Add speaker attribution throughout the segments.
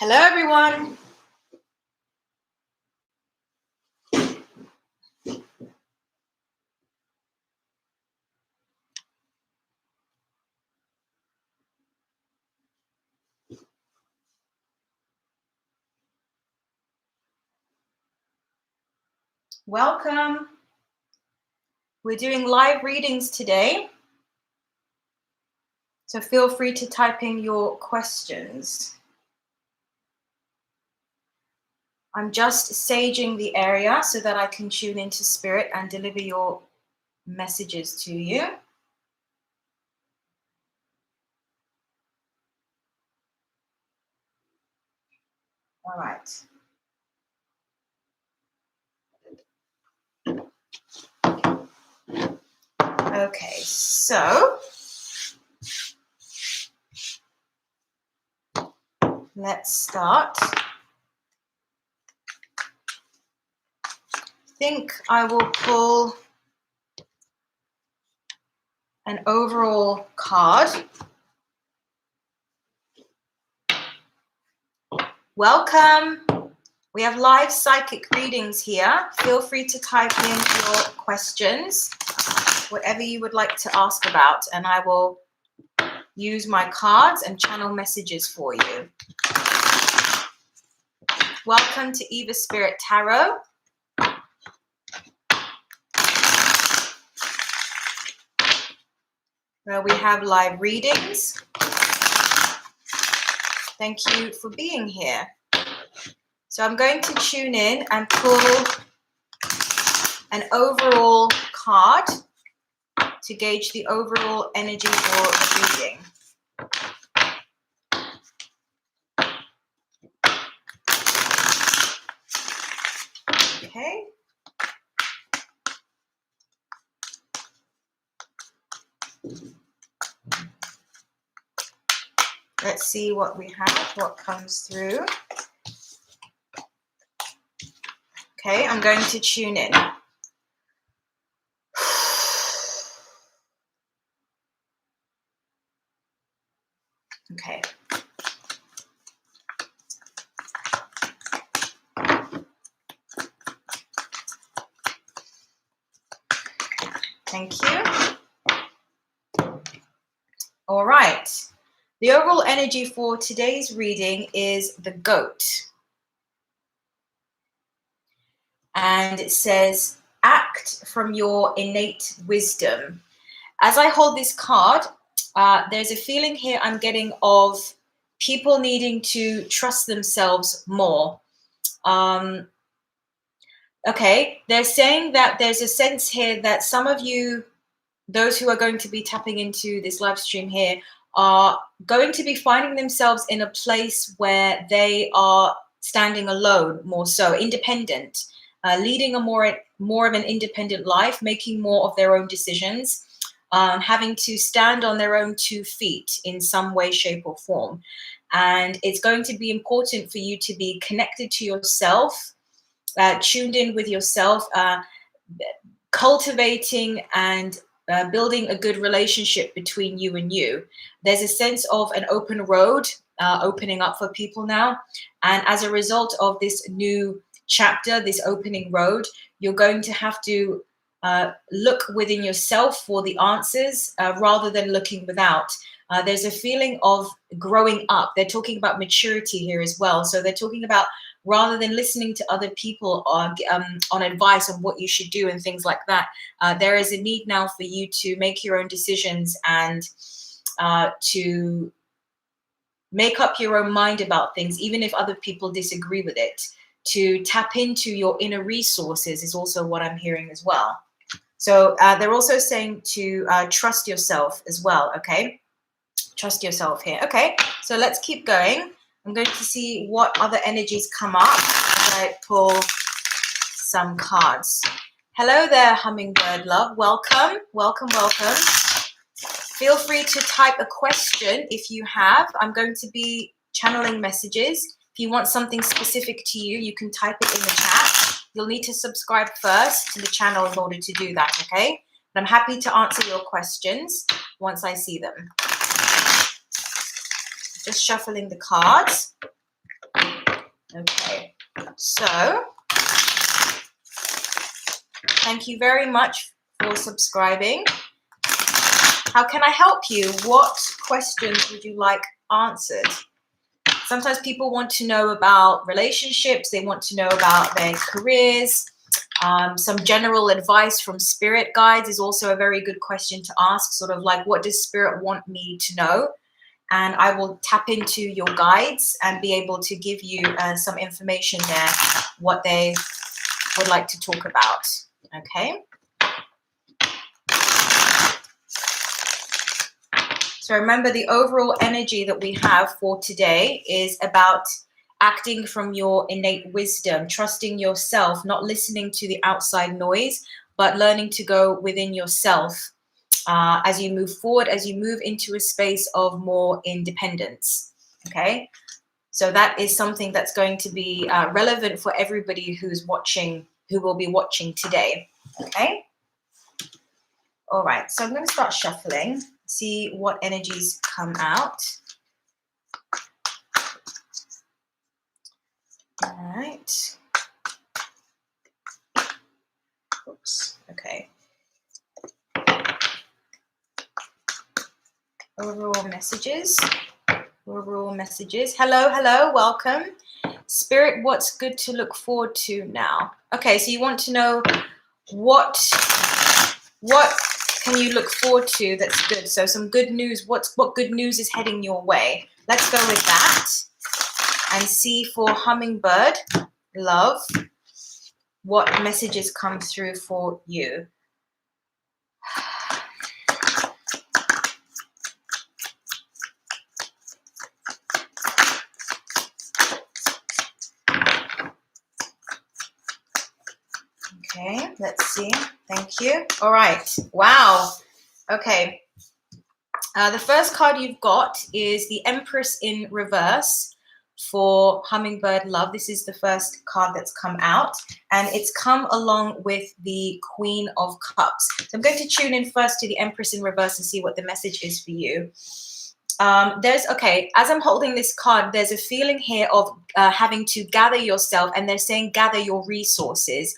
Speaker 1: Hello, everyone. Welcome. We're doing live readings today, so feel free to type in your questions. I'm just saging the area so that I can tune into spirit and deliver your messages to you. All right. Okay, so let's start. I think I will pull an overall card. Welcome. We have live psychic readings here. Feel free to type in your questions, whatever you would like to ask about, and I will use my cards and channel messages for you. Welcome to Eva Spirit Tarot. Where we have live readings. Thank you for being here. So I'm going to tune in and pull an overall card to gauge the overall energy for the reading. Okay. Let's see what we have, what comes through. Okay, I'm going to tune in. Okay. Thank you. All right. The overall energy for today's reading is the goat. And it says, act from your innate wisdom. As I hold this card, there's a feeling here I'm getting of people needing to trust themselves more. Okay, they're saying that there's a sense here that some of you, those who are going to be tapping into this live stream here, are going to be finding themselves in a place where they are standing alone, more so, independent, leading a more of an independent life, making more of their own decisions, having to stand on their own 2 feet in some way, shape, or form. And it's going to be important for you to be connected to yourself, tuned in with yourself, cultivating and building a good relationship between you and you. There's a sense of an open road opening up for people now. And as a result of this new chapter, this opening road, you're going to have to look within yourself for the answers rather than looking without. There's a feeling of growing up. They're talking about maturity here as well. So they're talking about rather than listening to other people on advice on what you should do and things like that, there is a need now for you to make your own decisions and to make up your own mind about things, even if other people disagree with it. To tap into your inner resources is also what I'm hearing as well. So they're also saying to trust yourself as well, okay? Trust yourself here. Okay, so let's keep going. I'm going to see what other energies come up as I pull some cards. Hello there, Hummingbird Love. Welcome, welcome, welcome. Feel free to type a question if you have. I'm going to be channeling messages. If you want something specific to you, you can type it in the chat. You'll need to subscribe first to the channel in order to do that, okay? But I'm happy to answer your questions once I see them. Just shuffling the cards. Okay, so thank you very much for subscribing. How can I help you? What questions would you like answered? Sometimes people want to know about relationships. They want to know about their careers. Some general advice from spirit guides is also a very good question to ask. Sort of like, what does spirit want me to know? And I will tap into your guides and be able to give you some information there, what they would like to talk about. Okay. So remember, the overall energy that we have for today is about acting from your innate wisdom, trusting yourself, not listening to the outside noise, but learning to go within yourself as you move forward, as you move into a space of more independence. Okay. So that is something that's going to be relevant for everybody who's watching, who will be watching today. Okay. All right. So I'm going to start shuffling, see what energies come out. All right. Oops. Okay. Overall messages. Overall messages. Hello, hello. Welcome. Spirit, what's good to look forward to now? Okay, so you want to know what can you look forward to that's good? So some good news. What good news is heading your way? Let's go with that and see for Hummingbird Love what messages come through for you. Okay, let's see. Thank you. All right. Wow. Okay. The first card you've got is the Empress in reverse for Hummingbird Love. This is the first card that's come out, and it's come along with the Queen of Cups. So I'm going to tune in first to the Empress in reverse and see what the message is for you. As I'm holding this card, there's a feeling here of having to gather yourself, and they're saying gather your resources.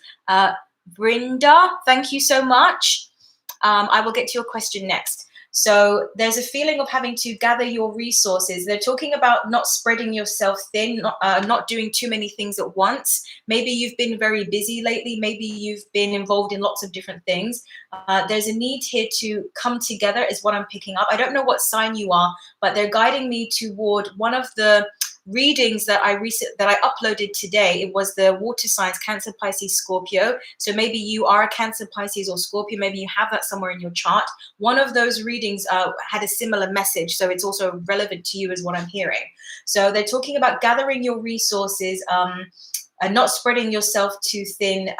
Speaker 1: Brenda, thank you so much. I will get to your question next. So there's a feeling of having to gather your resources. They're talking about not spreading yourself thin, not doing too many things at once. Maybe you've been very busy lately. Maybe you've been involved in lots of different things. There's a need here to come together is what I'm picking up. I don't know what sign you are, but they're guiding me toward one of the readings that I uploaded today. It was the water signs, Cancer, Pisces, Scorpio. So maybe you are a Cancer, Pisces, or Scorpio. Maybe you have that somewhere in your chart. One of those readings had a similar message, so it's also relevant to you, is what I'm hearing. So they're talking about gathering your resources, and not spreading yourself too thin,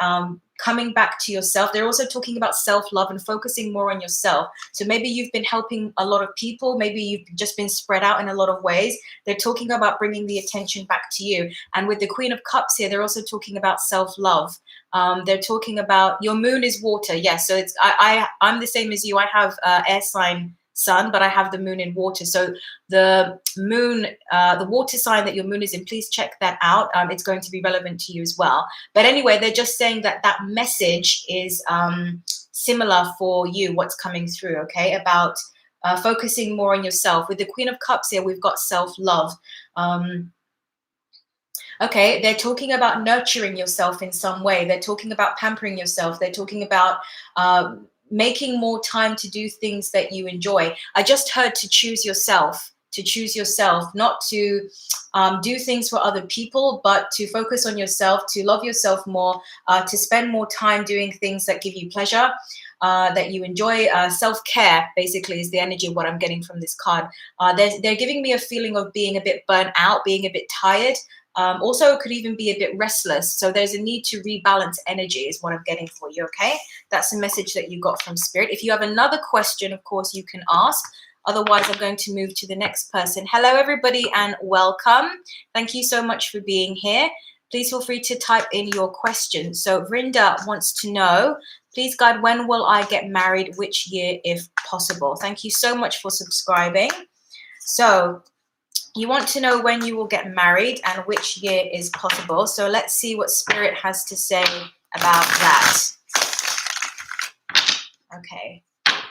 Speaker 1: coming back to yourself. They're also talking about self-love and focusing more on yourself. So maybe you've been helping a lot of people. Maybe you've just been spread out in a lot of ways. They're talking about bringing the attention back to you. And with the Queen of Cups here, they're also talking about self-love. They're talking about your moon is water. Yes, so it's I'm the same as you. I have air sign sun, but I have the moon in water. So the moon, the water sign that your moon is in, please check that out. It's going to be relevant to you as well. But anyway, they're just saying that that message is similar for you, what's coming through, okay, about focusing more on yourself. With the Queen of Cups here, we've got self-love. Okay, they're talking about nurturing yourself in some way. They're talking about pampering yourself. They're talking about making more time to do things that you enjoy. I just heard to choose yourself, not to do things for other people, but to focus on yourself, to love yourself more, to spend more time doing things that give you pleasure, that you enjoy. Self-care basically is the energy of what I'm getting from this card. They're giving me a feeling of being a bit burnt out, being a bit tired. Also, it could even be a bit restless. So there's a need to rebalance energy is what I'm getting for you, okay? That's a message that you got from Spirit. If you have another question, of course, you can ask. Otherwise, I'm going to move to the next person. Hello, everybody, and welcome. Thank you so much for being here. Please feel free to type in your question. So Vrinda wants to know, please guide, when will I get married? Which year, if possible? Thank you so much for subscribing. So You want to know when you will get married and which year is possible. So let's see what Spirit has to say about that. Okay.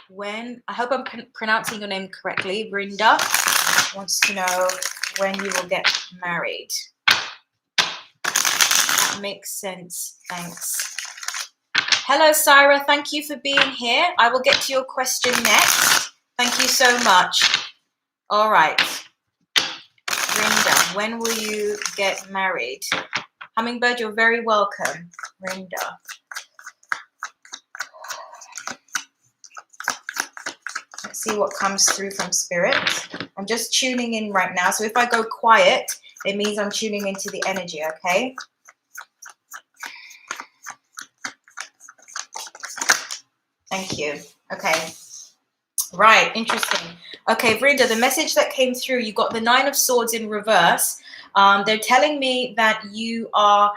Speaker 1: When, I hope I'm pronouncing your name correctly. Brinda wants to know when you will get married. That makes sense. Thanks. Hello, Syra. Thank you for being here. I will get to your question next. Thank you so much. All right. Rinda, when will you get married? Hummingbird, you're very welcome. Rinda. Let's see what comes through from Spirit. I'm just tuning in right now. So if I go quiet, it means I'm tuning into the energy, okay? Thank you. Okay. Right, interesting. Okay, Vrinda, the message that came through, you got the 9 of Swords in reverse. They're telling me that you are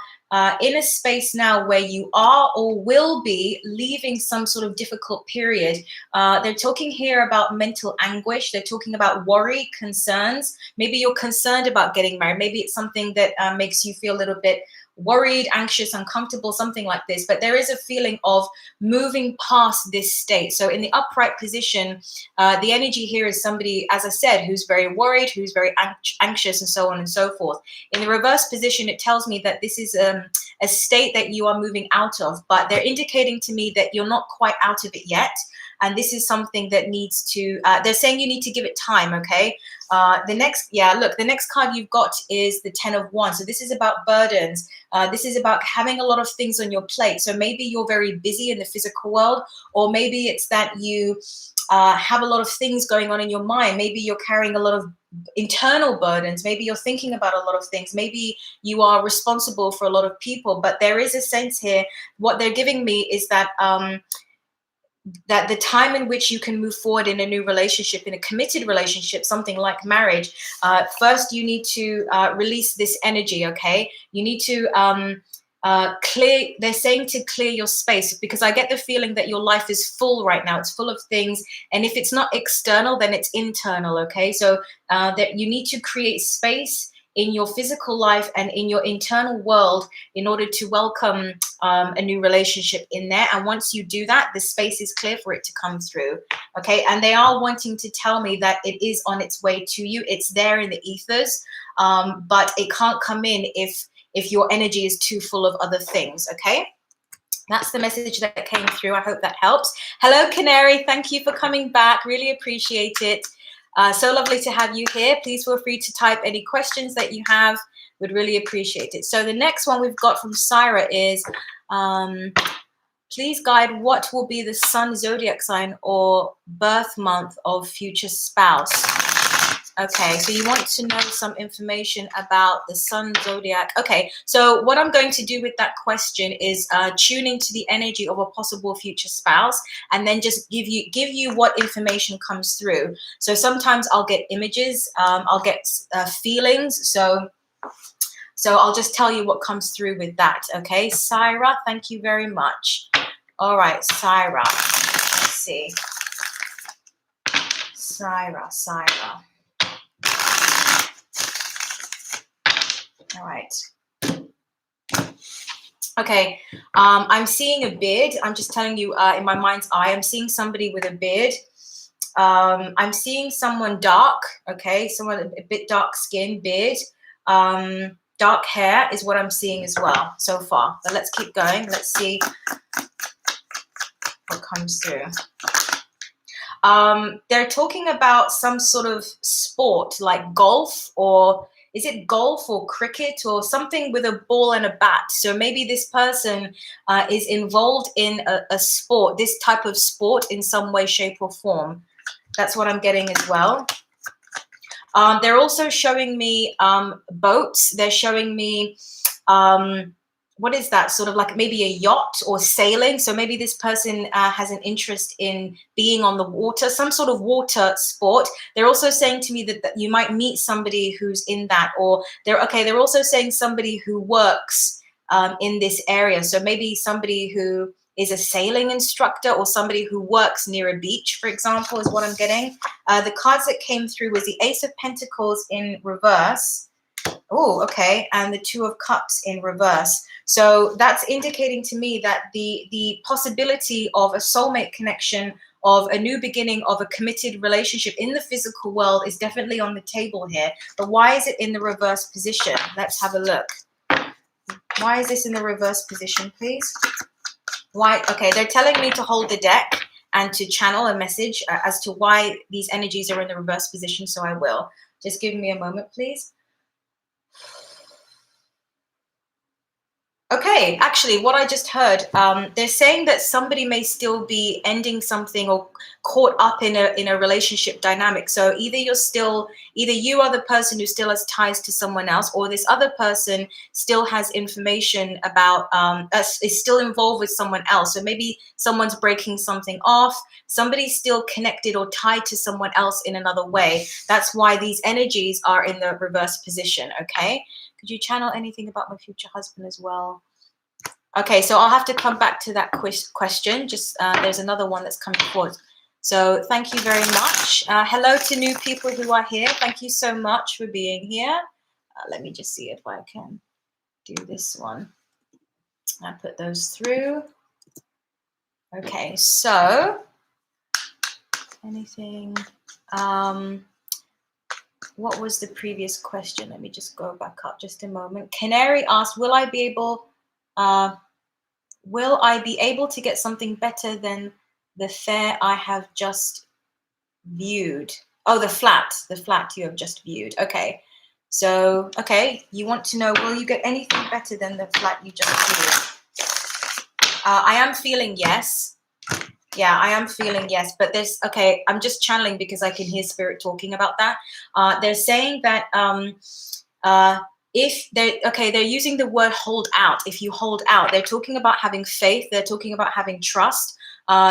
Speaker 1: in a space now where you are or will be leaving some sort of difficult period. They're talking here about mental anguish. They're talking about worry, concerns. Maybe you're concerned about getting married. Maybe it's something that makes you feel a little bit worried, anxious, uncomfortable, something like this. But there is a feeling of moving past this state. So in the upright position, the energy here is somebody, as I said, who's very worried, who's very anxious, and so on and so forth. In the reverse position, it tells me that this is a state that you are moving out of, but they're indicating to me that you're not quite out of it yet. And this is something that needs to, they're saying you need to give it time, okay? The next card you've got is the 10 of Wands. So this is about burdens. This is about having a lot of things on your plate. So maybe you're very busy in the physical world, or maybe it's that you have a lot of things going on in your mind. Maybe you're carrying a lot of internal burdens. Maybe you're thinking about a lot of things. Maybe you are responsible for a lot of people. But there is a sense here, what they're giving me is that that the time in which you can move forward in a new relationship, in a committed relationship, something like marriage, first you need to release this energy, okay? You need to clear, they're saying to clear your space, because I get the feeling that your life is full right now. It's full of things. And if it's not external, then it's internal, okay? So that you need to create space in your physical life and in your internal world in order to welcome a new relationship in there. And once you do that, the space is clear for it to come through, okay? And they are wanting to tell me that it is on its way to you. It's there in the ethers, but it can't come in if your energy is too full of other things, okay? That's the message that came through. I hope that helps. Hello, Canary. Thank you for coming back. Really appreciate it. So lovely to have you here. Please feel free to type any questions that you have. Would really appreciate it. So the next one we've got from Syra is, please guide what will be the sun zodiac sign or birth month of future spouse. Okay, so you want to know some information about the sun zodiac. Okay, so what I'm going to do with that question is tune into the energy of a possible future spouse, and then just give you what information comes through. So sometimes I'll get images, I'll get feelings. So I'll just tell you what comes through with that. Okay, Syra, thank you very much. All right, Syra. Let's see. Syra. All right. Okay. I'm seeing a beard. I'm just telling you in my mind's eye, I'm seeing somebody with a beard. I'm seeing someone dark. Okay. Someone a bit dark skin, beard. Dark hair is what I'm seeing as well so far. But let's keep going. Let's see what comes through. They're talking about some sort of sport like golf, or is it golf or cricket or something with a ball and a bat? So maybe this person is involved in a sport, this type of sport in some way, shape or form. That's what I'm getting as well. They're also showing me boats. They're showing me, what is that? Sort of like maybe a yacht or sailing. So maybe this person has an interest in being on the water, some sort of water sport. They're also saying to me that you might meet somebody who's in that, or they're also saying somebody who works in this area. So maybe somebody who is a sailing instructor or somebody who works near a beach, for example, is what I'm getting. The cards that came through was the Ace of Pentacles in reverse. Oh, okay. And the Two of Cups in reverse. So that's indicating to me that the possibility of a soulmate connection, of a new beginning, of a committed relationship in the physical world is definitely on the table here. But why is it in the reverse position? Let's have a look. Why is this in the reverse position, please? Why? Okay, they're telling me to hold the deck and to channel a message as to why these energies are in the reverse position, so I will. Just give me a moment, please. Okay, actually, what I just heard, they're saying that somebody may still be ending something or caught up in a relationship dynamic. So either you are the person who still has ties to someone else, or this other person still has information about is still involved with someone else. So maybe someone's breaking something off. Somebody's still connected or tied to someone else in another way. That's why these energies are in the reverse position. Okay. Could you channel anything about my future husband as well? Okay, so I'll have to come back to that question. Just there's another one that's coming forward. So thank you very much. Hello to new people who are here. Thank you so much for being here. Let me just see if I can do this one. I put those through. Okay, so anything... what was the previous question? Let me just go back up just a moment. Canary asked, will I be able to get something better than the fair I have just viewed? Oh, the flat you have just viewed. Okay. So, okay, you want to know, will you get anything better than the flat you just viewed? I am feeling yes. Yeah, I am feeling yes, but there's, okay, I'm just channeling because I can hear spirit talking about that. They're saying that if they're using the word hold out. If you hold out, they're talking about having faith. They're talking about having trust.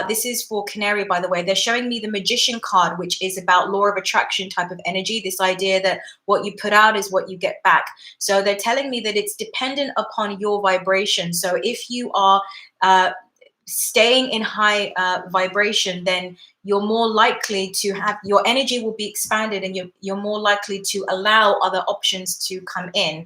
Speaker 1: This is for Canary, by the way. They're showing me the Magician card, which is about law of attraction type of energy. This idea that what you put out is what you get back. So they're telling me that it's dependent upon your vibration. So if you are staying in high vibration, then you're more likely to have, your energy will be expanded, and you're more likely to allow other options to come in.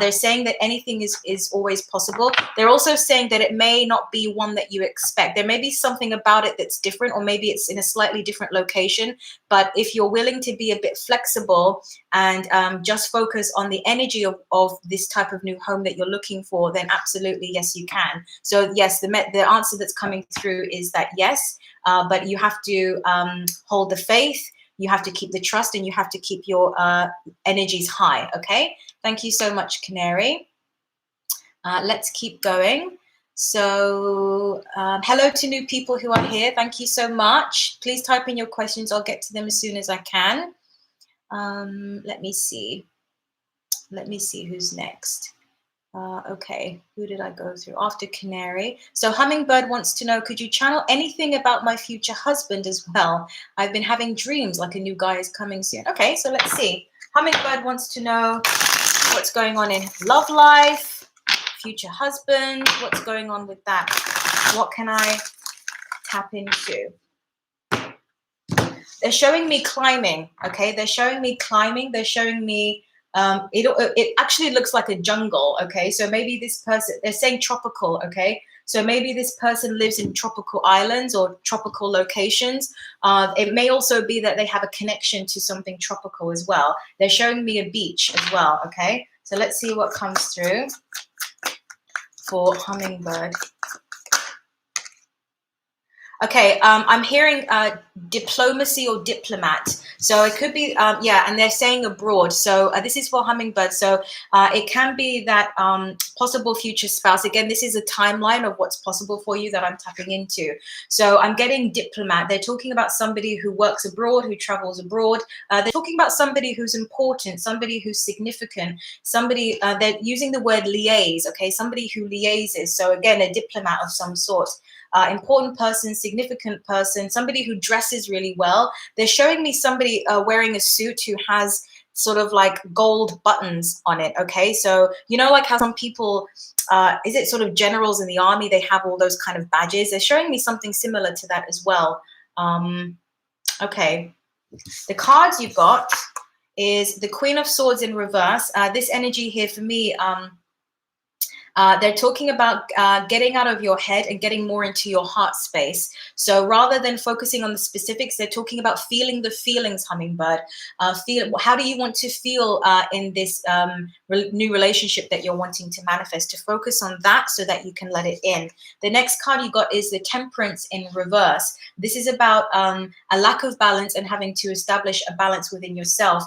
Speaker 1: They're saying that anything is always possible. They're also saying that it may not be one that you expect. There may be something about it that's different, or maybe it's in a slightly different location. But if you're willing to be a bit flexible and just focus on the energy of this type of new home that you're looking for, then absolutely, yes, you can. So yes, the answer that's coming through is that yes, but you have to hold the faith, you have to keep the trust, and you have to keep your energies high. Okay, thank you so much, Canary. Let's keep going. So hello to new people who are here. Thank you so much. Please type in your questions. I'll get to them as soon as I can. Let me see who's next. Okay, who did I go through after Canary? So Hummingbird wants to know, could you channel anything about my future husband as well? I've been having dreams like a new guy is coming soon. Okay, so let's see. Hummingbird wants to know what's going on in love life, future husband, what's going on with that? What can I tap into? They're showing me climbing, okay? They're showing me climbing. They're showing me it actually looks like a jungle. Okay, so maybe this person, they're saying tropical. Okay, so maybe this person lives in tropical islands or tropical locations. It may also be that they have a connection to something tropical as well. They're showing me a beach as well. Okay, so let's see what comes through for Hummingbird. Okay, I'm hearing diplomacy or diplomat. So it could be, yeah, and they're saying abroad. So this is for Hummingbird. So it can be that possible future spouse. Again, this is a timeline of what's possible for you that I'm tapping into. So I'm getting diplomat. They're talking about somebody who works abroad, who travels abroad. They're talking about somebody who's important, somebody who's significant, somebody, they're using the word liaise, okay, somebody who liaises. So again, a diplomat of some sort. Important person, significant person, somebody who dresses really well. They're showing me somebody wearing a suit who has sort of like gold buttons on it. Okay, so you know, like how some people, is it sort of generals in the army, they have all those kind of badges. They're showing me something similar to that as well. Okay, the cards you've got is the Queen of Swords in reverse. This energy here for me, they're talking about getting out of your head and getting more into your heart space. So rather than focusing on the specifics, they're talking about feeling the feelings, hummingbird. How do you want to feel in this new relationship that you're wanting to manifest? To focus on that so that you can let it in. The next card you got is the Temperance in reverse. This is about a lack of balance and having to establish a balance within yourself.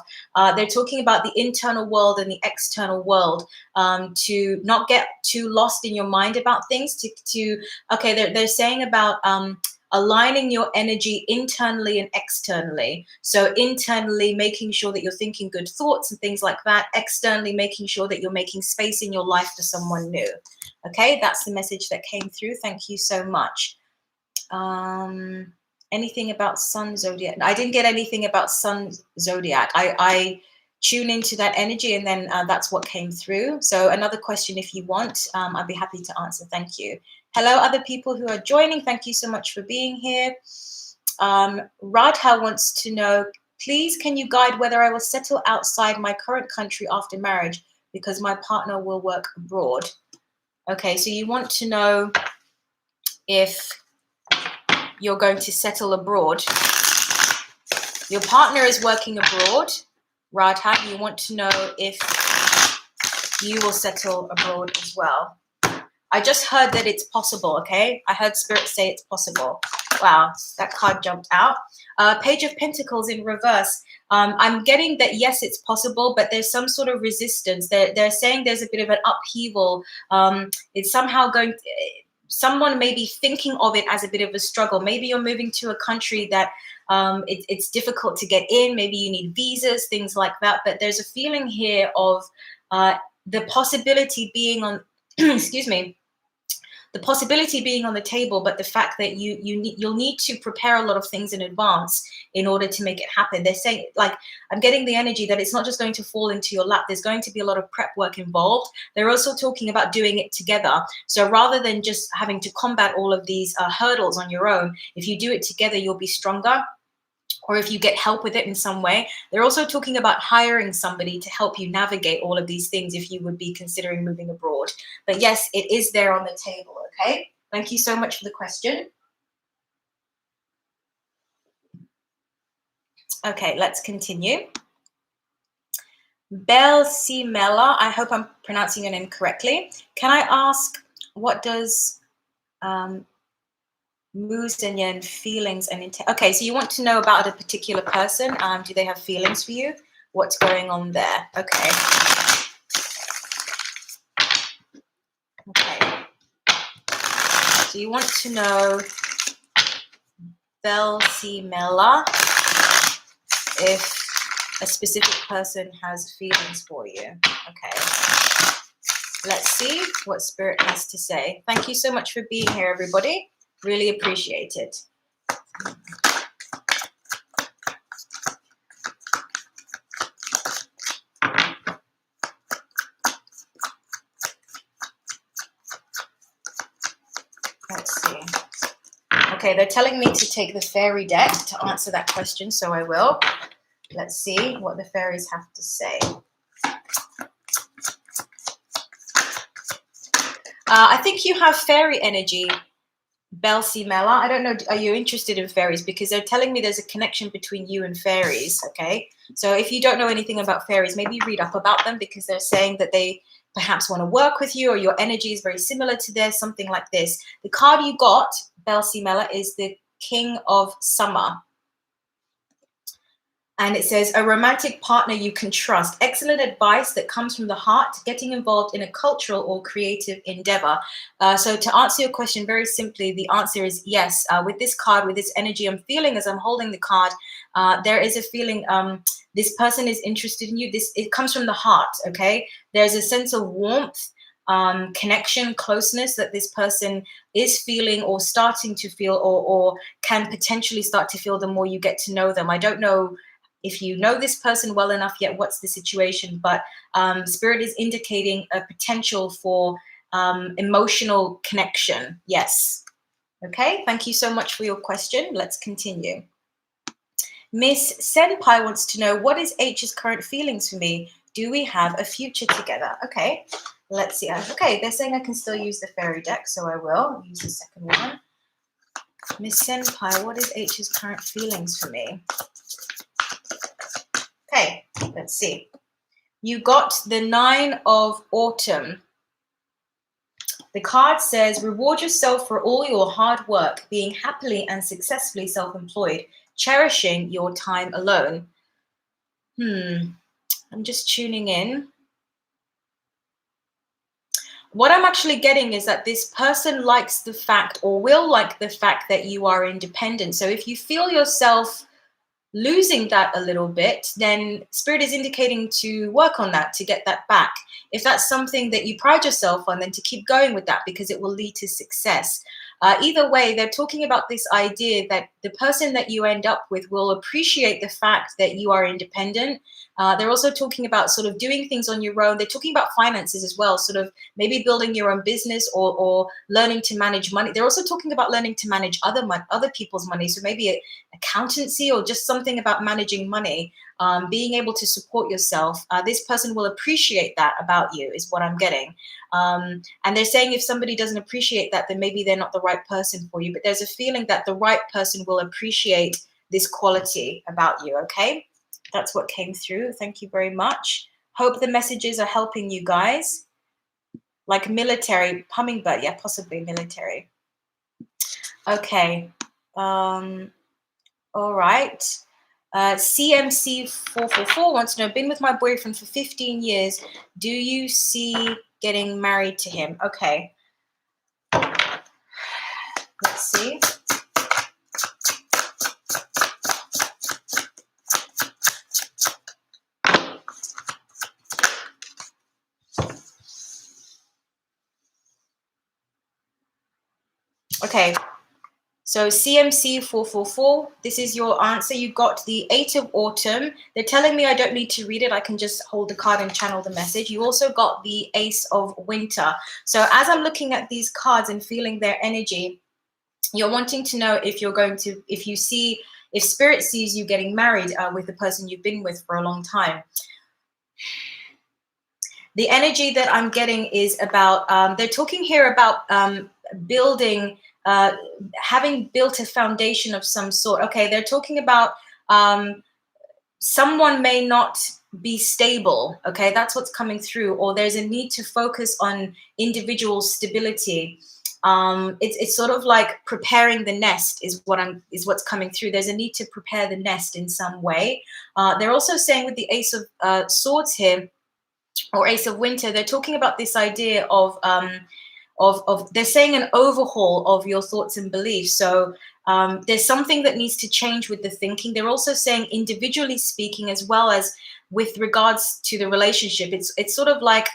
Speaker 1: They're talking about the internal world and the external world, to not get too lost in your mind about things. They're saying about aligning your energy internally and externally. So internally, making sure that you're thinking good thoughts and things like that. Externally, making sure that you're making space in your life for someone new. Okay, that's the message that came through. Thank you so much. Anything about Sun Zodiac? I didn't get anything about Sun Zodiac. I tune into that energy, and then that's what came through. So another question if you want, I'd be happy to answer. Thank you. Hello, other people who are joining. Thank you so much for being here. Radha wants to know, please, can you guide whether I will settle outside my current country after marriage because my partner will work abroad? Okay, so you want to know if you're going to settle abroad. Your partner is working abroad. Radha, you want to know if you will settle abroad as well. I just heard that it's possible, okay? I heard Spirit say it's possible. Wow, that card jumped out. Page of Pentacles in reverse. I'm getting that, yes, it's possible, but there's some sort of resistance. They're saying there's a bit of an upheaval. It's somehow going... someone may be thinking of it as a bit of a struggle. Maybe you're moving to a country that it's difficult to get in. Maybe you need visas, things like that. But there's a feeling here of the possibility being on, excuse me, the possibility being on the table, but the fact that you'll need to prepare a lot of things in advance in order to make it happen. They're saying, like, I'm getting the energy that it's not just going to fall into your lap. There's going to be a lot of prep work involved. They're also talking about doing it together. So rather than just having to combat all of these hurdles on your own, if you do it together, you'll be stronger. Or if you get help with it in some way. They're also talking about hiring somebody to help you navigate all of these things if you would be considering moving abroad. But yes, it is there on the table, okay? Thank you so much for the question. Okay, let's continue. Belsimela, I hope I'm pronouncing your name correctly. Can I ask, what does... Musenyen feelings and intent. Okay, so you want to know about a particular person. Do they have feelings for you? What's going on there? Okay. Okay. So you want to know, Belsimela, if a specific person has feelings for you. Okay. Let's see what Spirit has to say. Thank you so much for being here, everybody. Really appreciate it. Let's see. Okay, they're telling me to take the fairy deck to answer that question, so I will. Let's see what the fairies have to say. I think you have fairy energy, Belsimela. I don't know, are you interested in fairies? Because they're telling me there's a connection between you and fairies, okay? So if you don't know anything about fairies, maybe read up about them, because they're saying that they perhaps want to work with you, or your energy is very similar to theirs, something like this. The card you got, Belsimela, is the King of Summer. And it says, a romantic partner you can trust. Excellent advice that comes from the heart, getting involved in a cultural or creative endeavor. So to answer your question very simply, the answer is yes. With this card, with this energy I'm feeling as I'm holding the card, there is a feeling this person is interested in you. It comes from the heart, okay? There's a sense of warmth, connection, closeness that this person is feeling or starting to feel, or can potentially start to feel the more you get to know them. I don't know if you know this person well enough yet, what's the situation? But Spirit is indicating a potential for emotional connection. Yes. Okay, thank you so much for your question. Let's continue. Miss Senpai wants to know, what is H's current feelings for me? Do we have a future together? Okay, let's see. Okay, they're saying I can still use the fairy deck, so I will use the second one. Miss Senpai, what is H's current feelings for me? Okay, let's see. You got the 9 of Autumn. The card says, reward yourself for all your hard work, being happily and successfully self-employed, cherishing your time alone. I'm just tuning in. What I'm actually getting is that this person likes the fact, or will like the fact, that you are independent. So if you feel yourself losing that a little bit, then Spirit is indicating to work on that, to get that back. If that's something that you pride yourself on, then to keep going with that, because it will lead to success. Either way, they're talking about this idea that the person that you end up with will appreciate the fact that you are independent. They're also talking about sort of doing things on your own. They're talking about finances as well, sort of maybe building your own business, or learning to manage money. They're also talking about learning to manage other people's money. So maybe accountancy, or just something about managing money, being able to support yourself. This person will appreciate that about you, is what I'm getting. And they're saying if somebody doesn't appreciate that, then maybe they're not the right person for you. But there's a feeling that the right person will appreciate this quality about you, okay? That's what came through. Thank you very much. Hope the messages are helping you guys. Like military, hummingbird, yeah, possibly military. Okay. All right. CMC444 wants to know, been with my boyfriend for 15 years. Do you see getting married to him? Okay. Let's see. Okay. So CMC444, this is your answer. You got the 8 of Autumn. They're telling me I don't need to read it. I can just hold the card and channel the message. You also got the Ace of Winter. So as I'm looking at these cards and feeling their energy, you're wanting to know if you're going to, if Spirit sees you getting married with the person you've been with for a long time. The energy that I'm getting is about, they're talking here about building, having built a foundation of some sort. Okay, they're talking about someone may not be stable. Okay, that's what's coming through. Or there's a need to focus on individual stability. It's sort of like preparing the nest is what's coming through. There's a need to prepare the nest in some way. They're also saying with the Ace of Swords here, or Ace of Winter, they're talking about this idea of they're saying an overhaul of your thoughts and beliefs. So there's something that needs to change with the thinking. They're also saying individually speaking, as well as with regards to the relationship. It's sort of like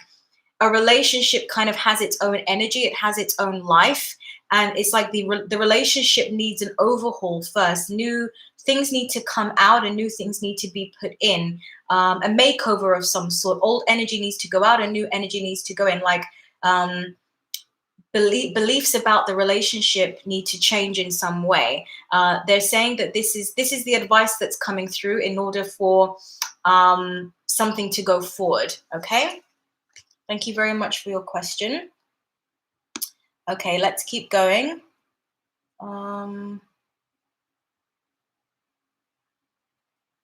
Speaker 1: a relationship kind of has its own energy. It has its own life. And it's like the relationship needs an overhaul first. New things need to come out and new things need to be put in. A makeover of some sort. Old energy needs to go out and new energy needs to go in. Like beliefs about the relationship need to change in some way. They're saying that this is the advice that's coming through in order for something to go forward. Okay. Thank you very much for your question. Okay, let's keep going.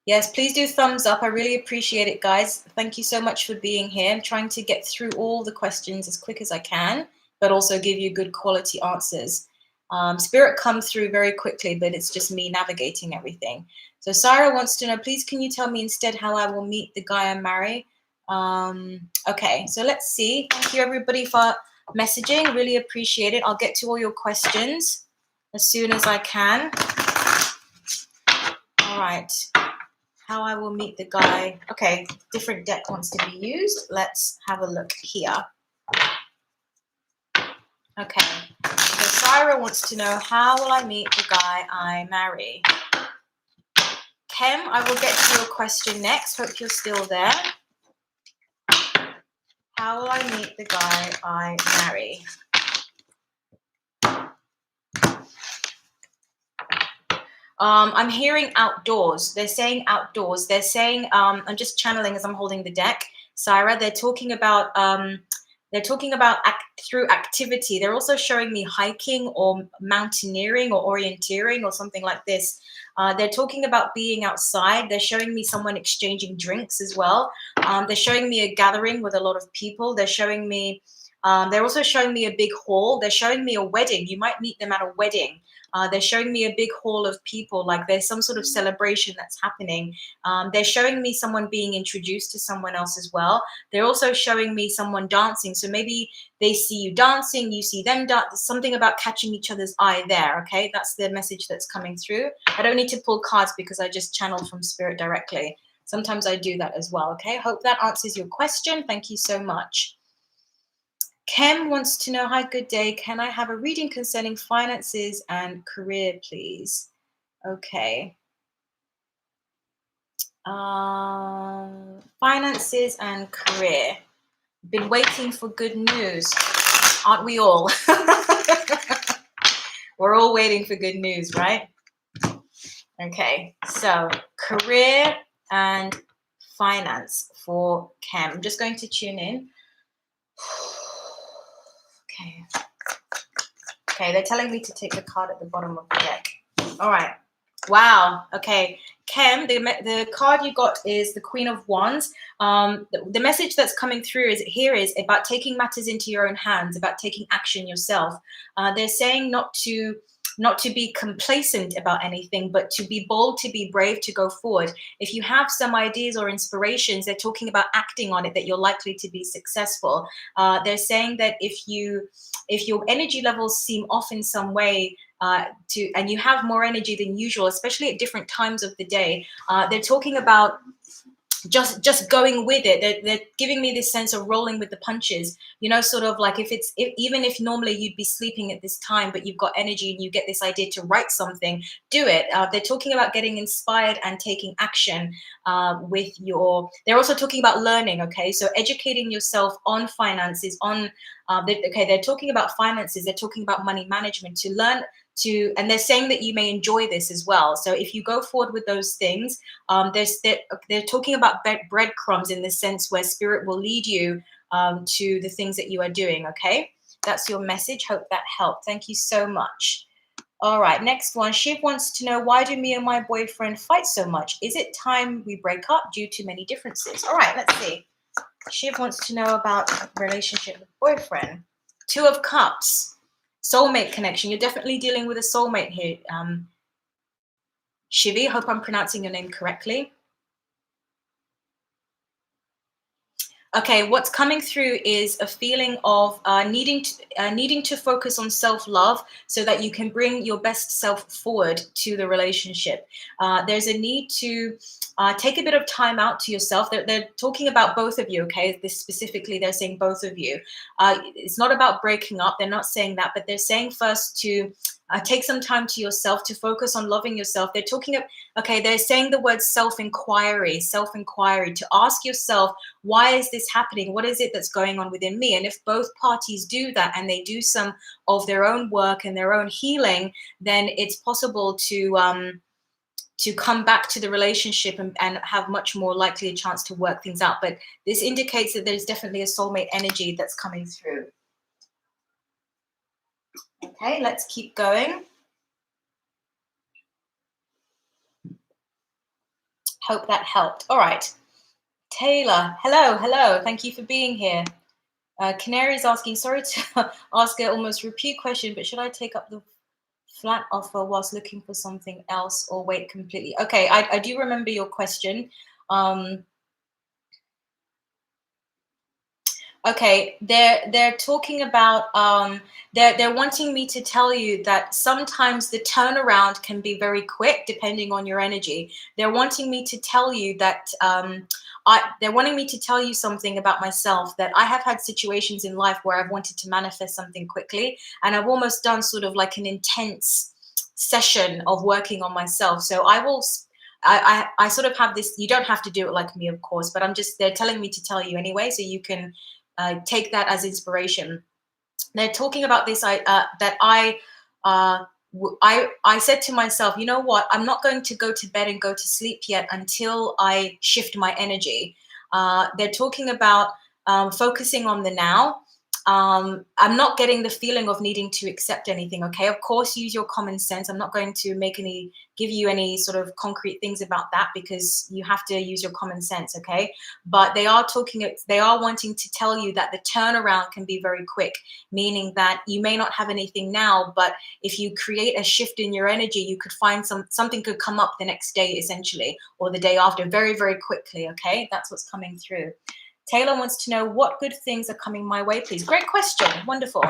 Speaker 1: Yes, please do thumbs up. I really appreciate it, guys. Thank you so much for being here. I'm trying to get through all the questions as quick as I can, but also give you good quality answers. Spirit comes through very quickly, but it's just me navigating everything. So Sarah wants to know, please can you tell me instead how I will meet the guy I marry? Okay, so let's see. Thank you everybody for messaging. Really appreciate it. I'll get to all your questions as soon as I can. All right. How I will meet the guy. Okay, different deck wants to be used. Let's have a look here. Okay, so Syra wants to know, how will I meet the guy I marry? Kem, I will get to your question next. Hope you're still there. How will I meet the guy I marry? I'm hearing outdoors. They're saying outdoors. They're saying, I'm just channeling as I'm holding the deck. Syra, they're talking about through activity. They're also showing me hiking or mountaineering or orienteering or something like this. They're talking about being outside. They're showing me someone exchanging drinks as well. They're showing me a gathering with a lot of people. They're showing me, they're also showing me a big hall. They're showing me a wedding. You might meet them at a wedding. They're showing me a big hall of people, like there's some sort of celebration that's happening. They're showing me someone being introduced to someone else as well. They're also showing me someone dancing. So maybe they see you dancing, you see them dance, something about catching each other's eye there, okay? That's the message that's coming through. I don't need to pull cards because I just channeled from spirit directly. Sometimes I do that as well, okay? Hope that answers your question. Thank you so much. Kem wants to know, hi, good day. Can I have a reading concerning finances and career, please? Okay. Finances and career. Been waiting for good news. Aren't we all? We're all waiting for good news, right? Okay, so career and finance for Kem. I'm just going to tune in. Okay, they're telling me to take the card at the bottom of the deck. All right. Wow. Okay. Kem, the card you got is the Queen of Wands. The message that's coming through is about taking matters into your own hands, about taking action yourself. They're saying not to be complacent about anything, but to be bold, to be brave, to go forward. If you have some ideas or inspirations, they're talking about acting on it, that you're likely to be successful. They're saying that if your energy levels seem off in some way, and you have more energy than usual, especially at different times of the day, they're talking about just going with it. They're giving me this sense of rolling with the punches, sort of like even if normally you'd be sleeping at this time, but you've got energy and you get this idea to write something, do it. They're talking about getting inspired and taking action they're also talking about learning. Okay, so educating yourself on finances, they're talking about finances, they're talking about money management, to learn and they're saying that you may enjoy this as well. So if you go forward with those things, they're talking about breadcrumbs in the sense where spirit will lead you to the things that you are doing. Okay, that's your message. Hope that helped. Thank you so much. All right, next one. Shiv wants to know, why do me and my boyfriend fight so much? Is it time we break up due to many differences? All right, let's see. Shiv wants to know about relationship with boyfriend. Two of Cups. Soulmate connection. You're definitely dealing with a soulmate here. Shivi, hope I'm pronouncing your name correctly. Okay, what's coming through is a feeling of needing to focus on self-love so that you can bring your best self forward to the relationship. There's a need to take a bit of time out to yourself. They're talking about both of you, okay? This specifically, they're saying both of you. It's not about breaking up. They're not saying that, but they're saying first to take some time to yourself, to focus on loving yourself. They're talking they're saying the word self-inquiry, to ask yourself, why is this happening? What is it that's going on within me? And if both parties do that and they do some of their own work and their own healing, then it's possible to come back to the relationship and have much more likely a chance to work things out. But this indicates that there's definitely a soulmate energy that's coming through. Okay, let's keep going. Hope that helped. All right. Taylor, hello. Thank you for being here. Canary is asking, sorry to ask an almost repeat question, but should I take up the flat offer whilst looking for something else or wait completely? Okay, I do remember your question. Okay, they're talking about they're wanting me to tell you that sometimes the turnaround can be very quick depending on your energy. They're wanting me to tell you that they're wanting me to tell you something about myself, that I have had situations in life where I've wanted to manifest something quickly, and I've almost done sort of like an intense session of working on myself. So I sort of have this. You don't have to do it like me, of course, but they're telling me to tell you anyway, so you can take that as inspiration. They're talking about this. That I said to myself, you know what? I'm not going to go to bed and go to sleep yet until I shift my energy. They're talking about focusing on the now. I'm not getting the feeling of needing to accept anything. Okay, of course, use your common sense. I'm not going to give you any sort of concrete things about that, because you have to use your common sense. Okay, but they are wanting to tell you that the turnaround can be very quick, meaning that you may not have anything now, but if you create a shift in your energy, you could find something could come up the next day, essentially, or the day after, very, very quickly. Okay, that's what's coming through. Taylor wants to know, what good things are coming my way, please? Great question. Wonderful.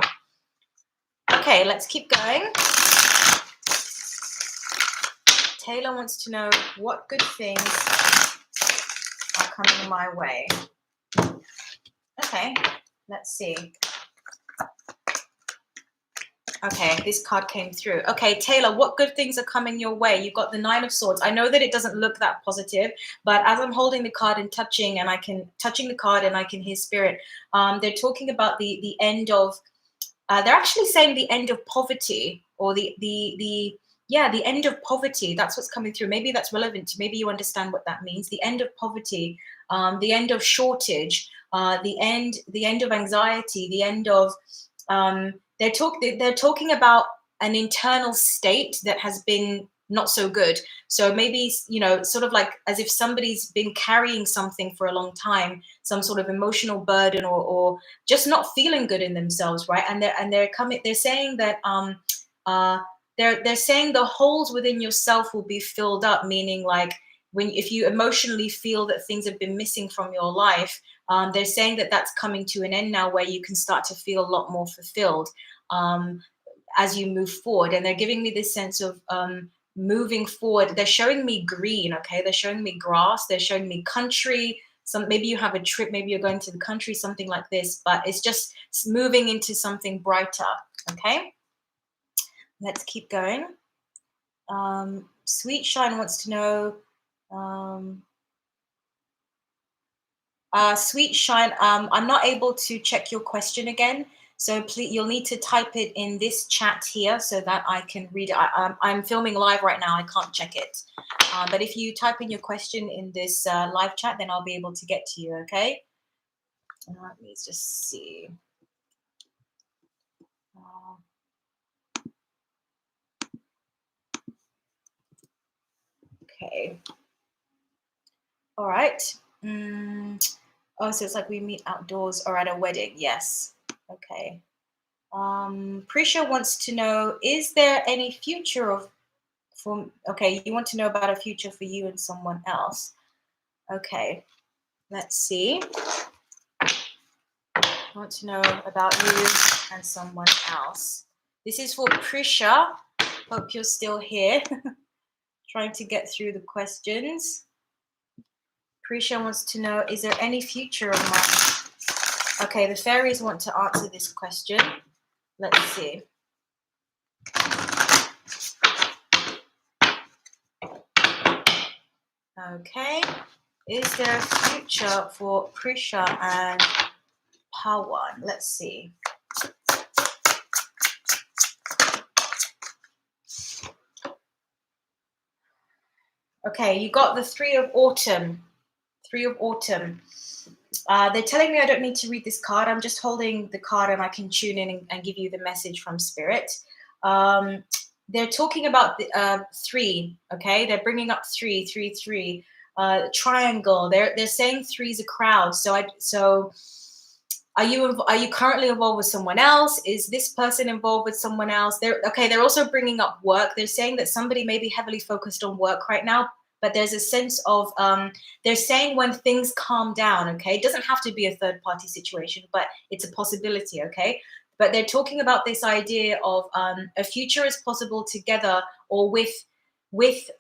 Speaker 1: Okay, let's keep going. Taylor wants to know, what good things are coming my way? Okay, let's see. Okay, this card came through. Okay, Taylor, what good things are coming your way? You got the Nine of Swords. I know that it doesn't look that positive, but as I'm holding the card and touching the card and I can hear spirit, they're talking about the end of, they're actually saying the end of poverty, or the end of poverty. That's what's coming through. Maybe that's relevant to, maybe you understand what that means. The end of poverty, the end of shortage, the end of anxiety, the end of, they're talking about an internal state that has been not so good. So maybe, sort of like as if somebody's been carrying something for a long time, some sort of emotional burden, or just not feeling good in themselves, right? And they're saying that they're saying the holes within yourself will be filled up, meaning like if you emotionally feel that things have been missing from your life, they're saying that that's coming to an end now, where you can start to feel a lot more fulfilled as you move forward. And they're giving me this sense of moving forward. They're showing me green. Okay, they're showing me grass. They're showing me country. Maybe you have a trip. Maybe you're going to the country, something like this. But it's just moving into something brighter. Okay, let's keep going. Sweet Shine wants to know. Sweet Shine, I'm not able to check your question again, so please, you'll need to type it in this chat here so that I can read it. I'm filming live right now, I can't check it. But if you type in your question in this live chat, then I'll be able to get to you, okay? Let me just see. Okay. All right. Oh, so it's like we meet outdoors or at a wedding. Yes. Okay. Prisha wants to know, is there any future okay, you want to know about a future for you and someone else. Okay, let's see. I want to know about you and someone else. This is for Prisha. Hope you're still here. Trying to get through the questions. Prisha wants to know, is there any future of mine? Okay, the fairies want to answer this question. Let's see. Okay, is there a future for Prisha and Pawan? Let's see. Okay, you got the Three of Autumn. Three of Autumn. They're telling me I don't need to read this card. I'm just holding the card and I can tune in and give you the message from Spirit. They're talking about the three, okay? They're bringing up three, triangle. They're saying three's a crowd. So are you currently involved with someone else? Is this person involved with someone else? They're also bringing up work. They're saying that somebody may be heavily focused on work right now, but there's a sense of they're saying when things calm down, okay? It doesn't have to be a third party situation, but it's a possibility, okay? But they're talking about this idea of a future is possible together or with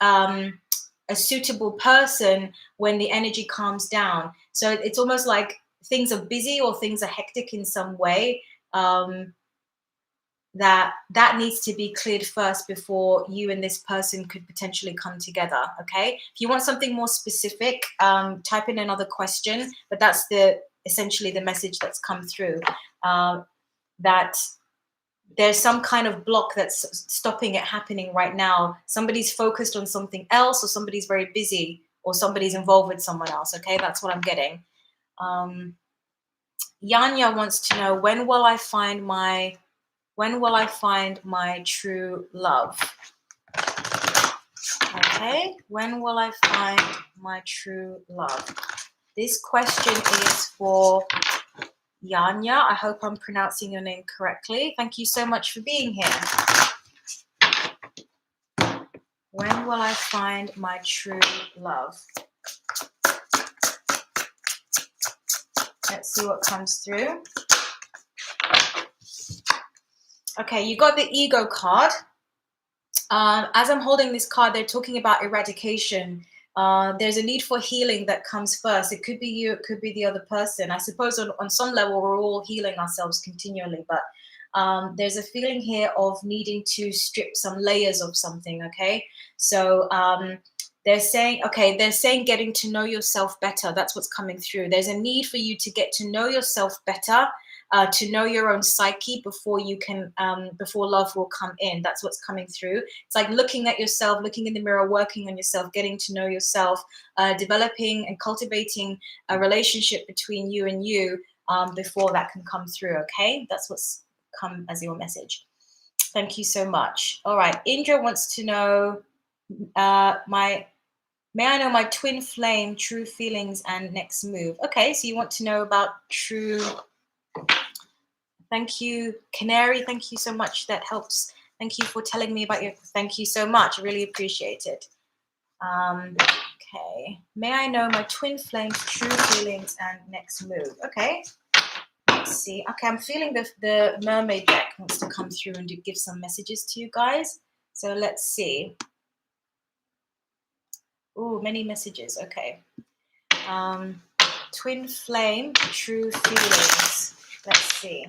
Speaker 1: a suitable person when the energy calms down. So it's almost like things are busy or things are hectic in some way. that needs to be cleared first before you and this person could potentially come together. Okay, if you want something more specific, type in another question, but that's essentially the message that's come through, that there's some kind of block that's stopping it happening right now. Somebody's focused on something else, or somebody's very busy, or somebody's involved with someone else. Okay, that's what I'm getting. Yanya wants to know, when will I find my true love? Okay, when will I find my true love? This question is for Yanya. I hope I'm pronouncing your name correctly. Thank you so much for being here. When will I find my true love? Let's see what comes through. Okay, you got the ego card. As I'm holding this card, they're talking about eradication. There's a need for healing that comes first. It could be you, it could be the other person. I suppose on some level, we're all healing ourselves continually, but there's a feeling here of needing to strip some layers of something, okay? So they're saying getting to know yourself better. That's what's coming through. There's a need for you to get to know yourself better, to know your own psyche before you can, before love will come in. That's what's coming through. It's like looking at yourself, looking in the mirror, working on yourself, getting to know yourself, developing and cultivating a relationship between you and you before that can come through, okay? That's what's come as your message. Thank you so much. All right, Indra wants to know, may I know my twin flame, true feelings, and next move? Okay, so you want to know about true. Thank you, Canary. Thank you so much. That helps. Thank you for telling me about your. Thank you so much. I really appreciate it. Okay. May I know my twin flames, true feelings, and next move? Okay. Let's see. Okay, I'm feeling the mermaid deck wants to come through and give some messages to you guys. So let's see. Oh, many messages. Okay. Twin flame, true feelings. Let's see.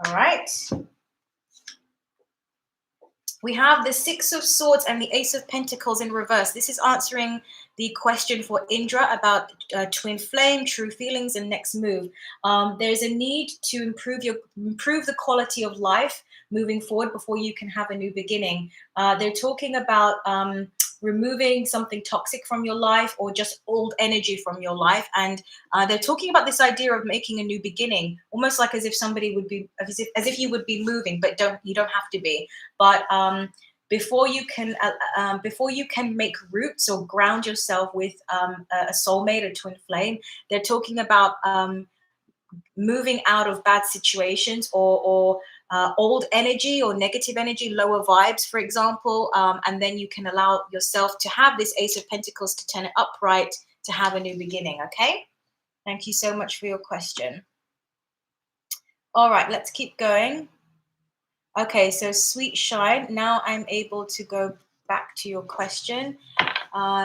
Speaker 1: All right. We have the Six of Swords and the Ace of Pentacles in reverse. This is answering the question for Indra about twin flame, true feelings, and next move. There's a need to improve the quality of life moving forward before you can have a new beginning. They're talking about removing something toxic from your life, or just old energy from your life, and they're talking about this idea of making a new beginning, almost like as if somebody would be, as if you would be moving, but you don't have to be. But before you can make roots or ground yourself with a soulmate or twin flame, they're talking about moving out of bad situations, or old energy or negative energy, lower vibes, for example, and then you can allow yourself to have this Ace of Pentacles to turn it upright, to have a new beginning. Okay, thank you so much for your question. All right, let's keep going. Okay, so Sweet Shine, now I'm able to go back to your question.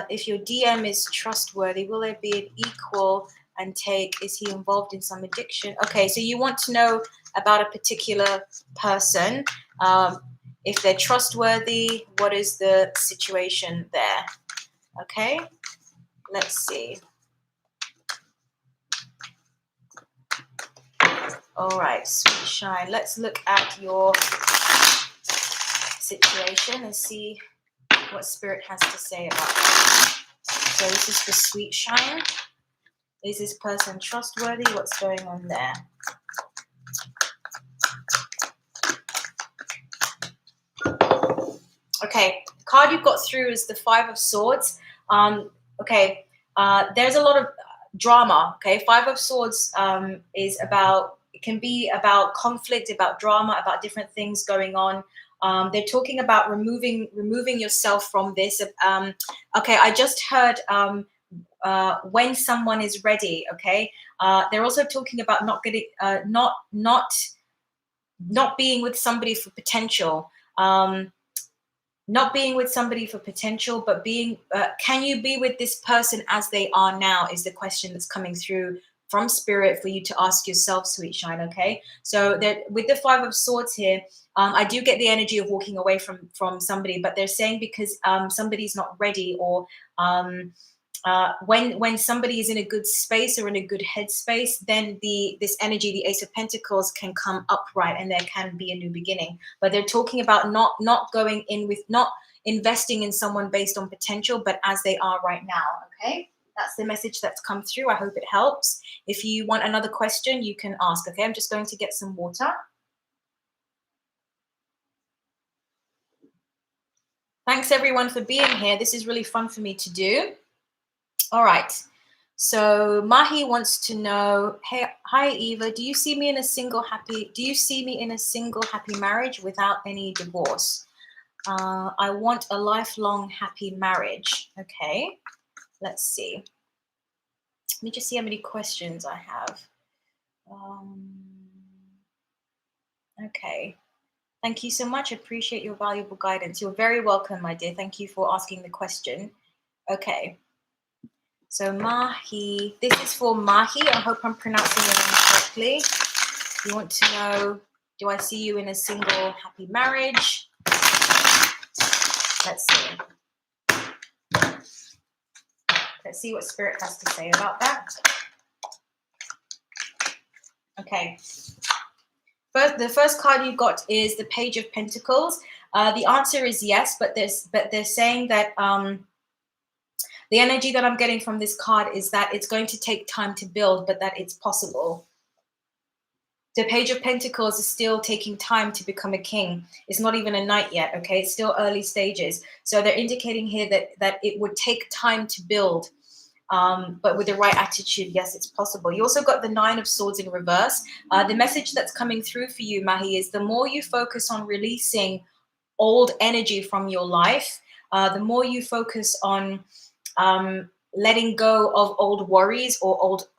Speaker 1: If your DM is trustworthy, will there be an equal and take? Is he involved in some addiction? Okay, so you want to know about a particular person. If they're trustworthy, what is the situation there? Okay, let's see. All right, Sweet Shine, let's look at your situation and see what Spirit has to say about it. So this is the Sweet Shine. Is this person trustworthy? What's going on there? Okay, the card you've got through is the Five of Swords. Okay, there's a lot of drama. Okay, Five of Swords is about, it can be about conflict, about drama, about different things going on. They're talking about removing yourself from this. Okay, I just heard when someone is ready. Okay, they're also talking about not getting, not being with somebody for potential. not being with somebody for potential, but being, can you be with this person as they are now is the question that's coming through from spirit for you to ask yourself, sweet shine. Okay, so that with the Five of Swords here, I do get the energy of walking away from somebody, but they're saying because somebody's not ready, or when somebody is in a good space or in a good headspace, then this energy, the Ace of Pentacles, can come upright and there can be a new beginning. But they're talking about not going in with, not investing in someone based on potential, but as they are right now. Okay, that's the message that's come through. I hope it helps. If you want another question, you can ask. Okay, I'm just going to get some water. Thanks everyone for being here. This is really fun for me to do. All right. So Mahi wants to know, hey, hi Eva, do you see me in a single happy marriage without any divorce? I want a lifelong happy marriage. Okay, let's see. Let me just see how many questions I have. Okay. Thank you so much. Appreciate your valuable guidance. You're very welcome, my dear. Thank you for asking the question. Okay. So Mahi, this is for Mahi. I hope I'm pronouncing your name correctly. You want to know, do I see you in a single happy marriage? Let's see. Let's see what Spirit has to say about that. Okay. The first card you got is the Page of Pentacles. The answer is yes, but they're saying that the energy that I'm getting from this card is that it's going to take time to build, but that it's possible. The Page of Pentacles is still taking time to become a king. It's not even a knight yet, okay? It's still early stages. So they're indicating here that it would take time to build, but with the right attitude, yes, it's possible. You also got the Nine of Swords in reverse. The message that's coming through for you, Mahi, is the more you focus on releasing old energy from your life, the more you focus on letting go of old worries or old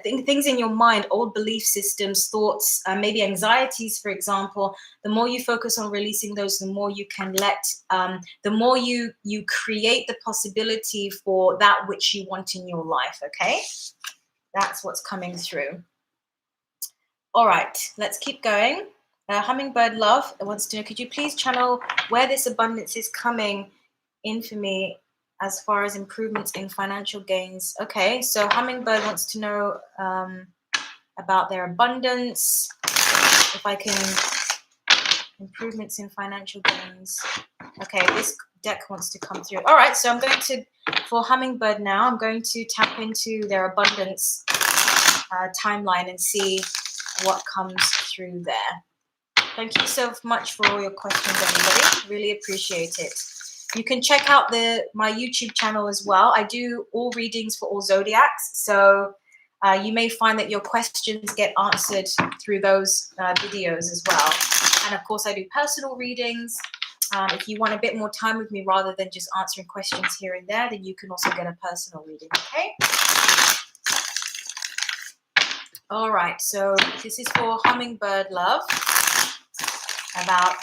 Speaker 1: things in your mind, old belief systems, thoughts, maybe anxieties, for example. The more you focus on releasing those, the more you can the more you create the possibility for that which you want in your life. Okay, that's what's coming through. All right, let's keep going. Hummingbird Love wants to know, could you please channel where this abundance is coming in for me as far as improvements in financial gains? Okay, so Hummingbird wants to know about their abundance. If I can, improvements in financial gains. Okay, this deck wants to come through. All right, so I'm going to, for Hummingbird now, I'm going to tap into their abundance timeline and see what comes through there. Thank you so much for all your questions, everybody. Really appreciate it. You can check out my YouTube channel as well. I do all readings for all zodiacs, so you may find that your questions get answered through those videos as well. And of course, I do personal readings. If you want a bit more time with me rather than just answering questions here and there, then you can also get a personal reading, okay? All right, so this is for Hummingbird Love, about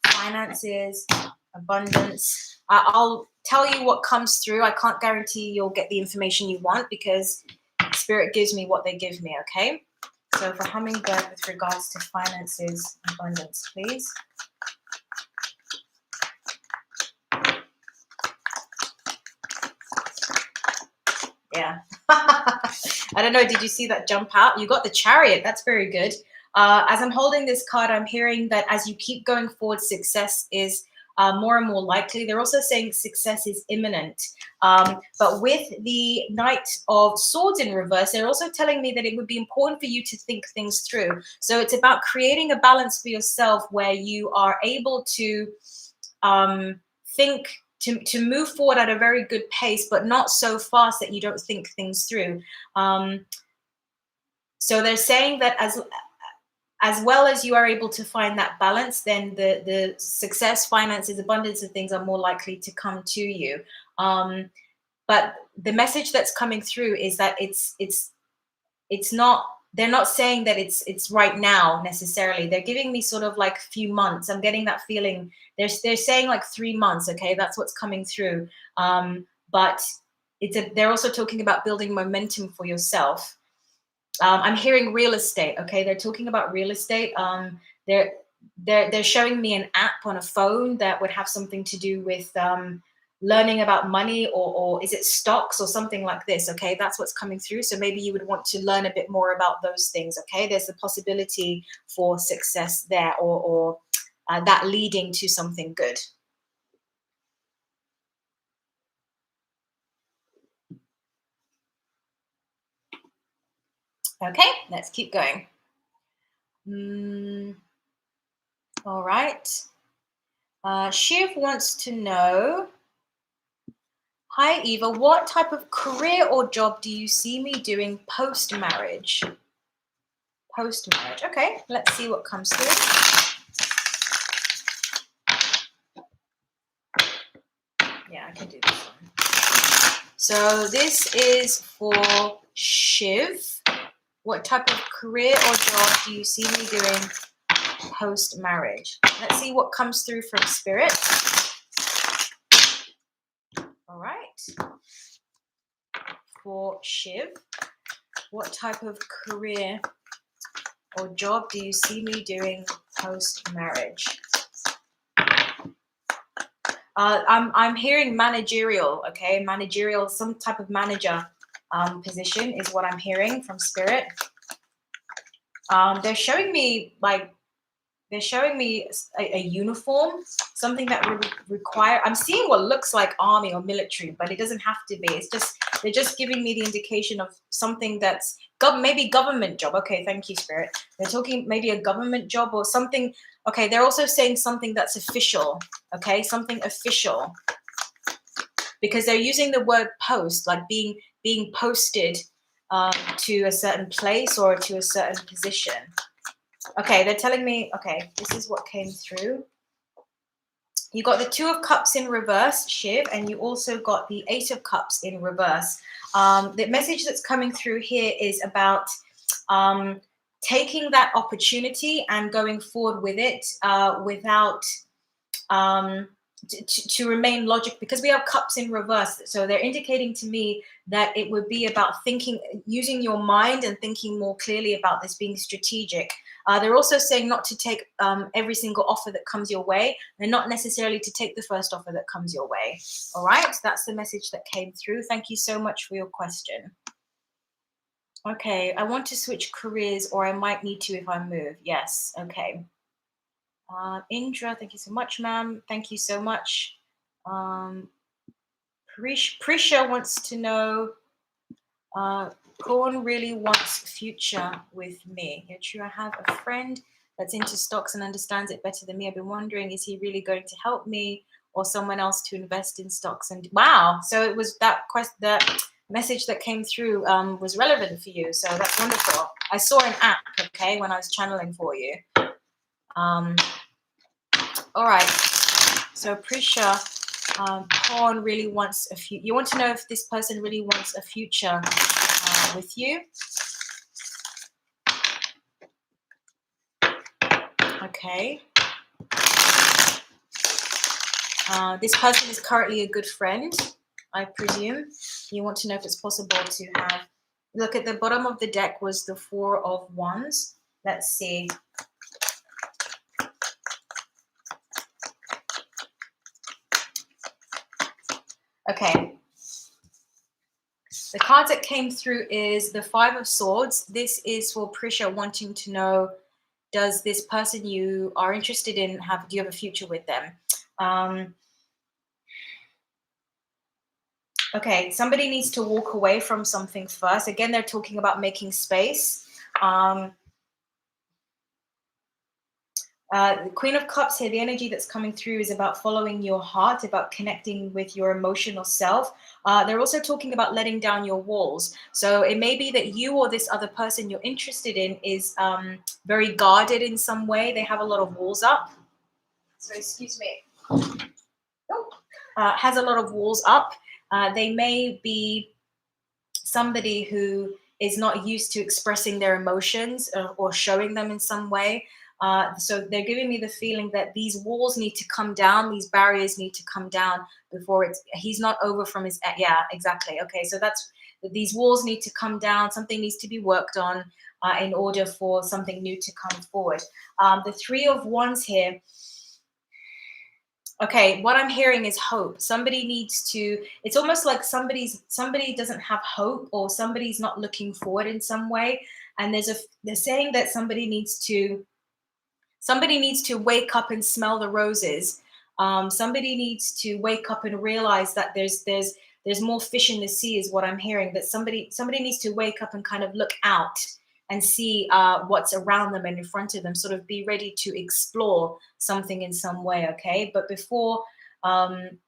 Speaker 1: finances, abundance. I'll tell you what comes through. I can't guarantee you'll get the information you want because Spirit gives me what they give me, okay? So for Hummingbird with regards to finances, abundance, please. Yeah. I don't know, did you see that jump out? You got the Chariot. That's very good. As I'm holding this card, I'm hearing that as you keep going forward, success is more and more likely. They're also saying success is imminent. But with the Knight of Swords in reverse, they're also telling me that it would be important for you to think things through. So it's about creating a balance for yourself where you are able to think, to move forward at a very good pace, but not so fast that you don't think things through. So they're saying that as well as you are able to find that balance, then the success, finances, abundance of things are more likely to come to you. But the message that's coming through is that it's not they're not saying that it's right now necessarily. They're giving me sort of like a few months. I'm getting that feeling. They're saying like 3 months. Okay, that's what's coming through. But they're also talking about building momentum for yourself. I'm hearing real estate. Okay, they're talking about real estate. They're they're showing me an app on a phone that would have something to do with learning about money, or is it stocks or something like this. Okay, that's what's coming through. So maybe you would want to learn a bit more about those things. Okay, there's a possibility for success there, or that leading to something good. Okay, let's keep going. All right. Shiv wants to know, hi Eva, what type of career or job do you see me doing post-marriage? Post-marriage. Okay, let's see what comes through. Yeah, I can do this one. So this is for Shiv. What type of career or job do you see me doing post-marriage? Let's see what comes through from Spirit. All right. For Shiv, what type of career or job do you see me doing post-marriage? I'm hearing managerial. Okay, managerial, some type of manager position is what I'm hearing from Spirit. They're showing me a uniform, something that would require. I'm seeing what looks like army or military, but it doesn't have to be. It's just they're just giving me the indication of something that's maybe government job. Okay, thank you, Spirit. They're talking maybe a government job or something. Okay, they're also saying something that's official. Okay, something official, because they're using the word post, like being posted to a certain place or to a certain position. Okay, they're telling me, okay, this is what came through. You got the 2 of Cups in reverse, Shiv, and you also got the 8 of Cups in reverse. The message that's coming through here is about taking that opportunity and going forward with it without to remain logic, because we have Cups in reverse. So they're indicating to me that it would be about using your mind and thinking more clearly about this, being strategic. They're also saying not to take every single offer that comes your way, and not necessarily to take the first offer that comes your way. All right, that's the message that came through. Thank you so much for your question. Okay, I want to switch careers, or I might need to if I move. Yes, okay. Indra, thank you so much, ma'am. Thank you so much. Prisha wants to know, Corn really wants future with me. Yeah, true. I have a friend that's into stocks and understands it better than me. I've been wondering, is he really going to help me or someone else to invest in stocks? And wow, so it was that message that came through was relevant for you. So that's wonderful. I saw an app, okay, when I was channeling for you. All right. So Prisha, Porn really wants a future. You want to know if this person really wants a future with you. Okay. This person is currently a good friend, I presume. You want to know if it's possible to have. Look, at the bottom of the deck was the 4 of Wands. Let's see. Okay. The cards that came through is the 5 of Swords. This is for Prisha wanting to know, does this person you are interested in do you have a future with them? Okay, somebody needs to walk away from something first. Again, they're talking about making space. The Queen of Cups here, the energy that's coming through is about following your heart, about connecting with your emotional self. They're also talking about letting down your walls. So it may be that you or this other person you're interested in is very guarded in some way. They have a lot of walls up. So excuse me. Has a lot of walls up. They may be somebody who is not used to expressing their emotions or showing them in some way. So they're giving me the feeling that these walls need to come down, these barriers need to come down before he's not over from his, yeah, exactly. Okay, so that's, these walls need to come down, something needs to be worked on in order for something new to come forward. The Three of Wands here. Okay, what I'm hearing is hope. Somebody needs to, it's almost like somebody doesn't have hope, or somebody's not looking forward in some way. And they're saying that somebody needs to wake up and smell the roses. Somebody needs to wake up and realize that there's more fish in the sea, is what I'm hearing. That somebody needs to wake up and kind of look out and see what's around them and in front of them, sort of be ready to explore something in some way. Okay, but before and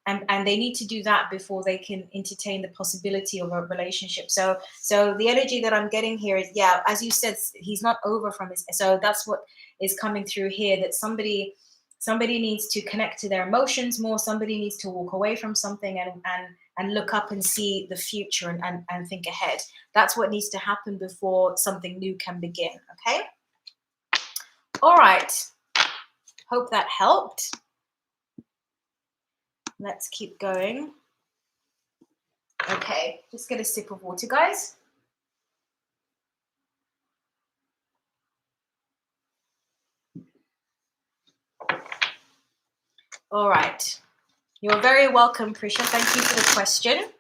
Speaker 1: they need to do that before they can entertain the possibility of a relationship. So the energy that I'm getting here is, yeah, as you said, he's not over from his, so that's what is coming through here, that somebody needs to connect to their emotions more. Somebody needs to walk away from something and look up and see the future and think ahead. That's what needs to happen before something new can begin. Okay, all right, hope that helped. Let's keep going. Okay, just get a sip of water, guys. All right, you're very welcome, Prisha. Thank you for the question.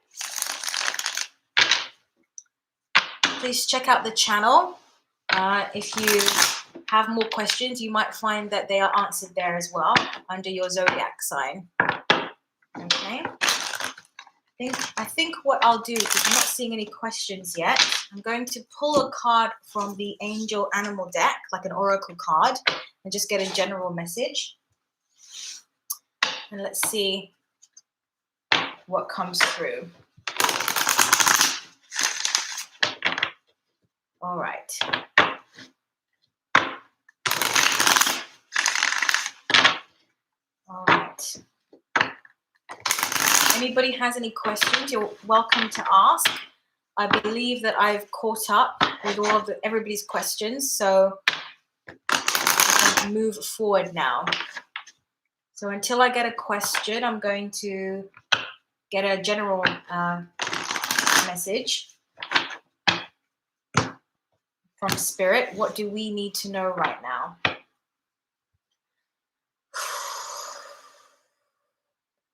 Speaker 1: Please check out the channel. If you have more questions, you might find that they are answered there as well under your zodiac sign. Okay. I think what I'll do, because I'm not seeing any questions yet, I'm going to pull a card from the Angel Animal deck, like an oracle card, and just get a general message. And let's see what comes through. All right. All right. Anybody has any questions, you're welcome to ask. I believe that I've caught up with all of everybody's questions, so I can move forward now. So until I get a question, I'm going to get a general message from Spirit. What do we need to know right now?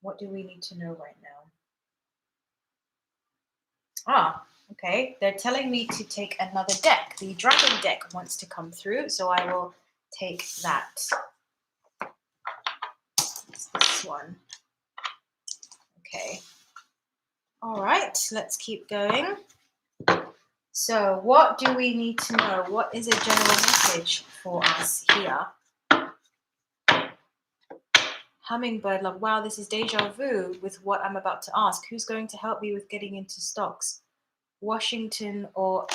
Speaker 1: What do we need to know right now? Ah, okay. They're telling me to take another deck. The Dragon deck wants to come through, so I will take that. It's this one. Okay. All right, let's keep going. So what do we need to know? What is a general message for us here? Hummingbird love. Wow, this is deja vu with what I'm about to ask. Who's going to help me with getting into stocks? Washington or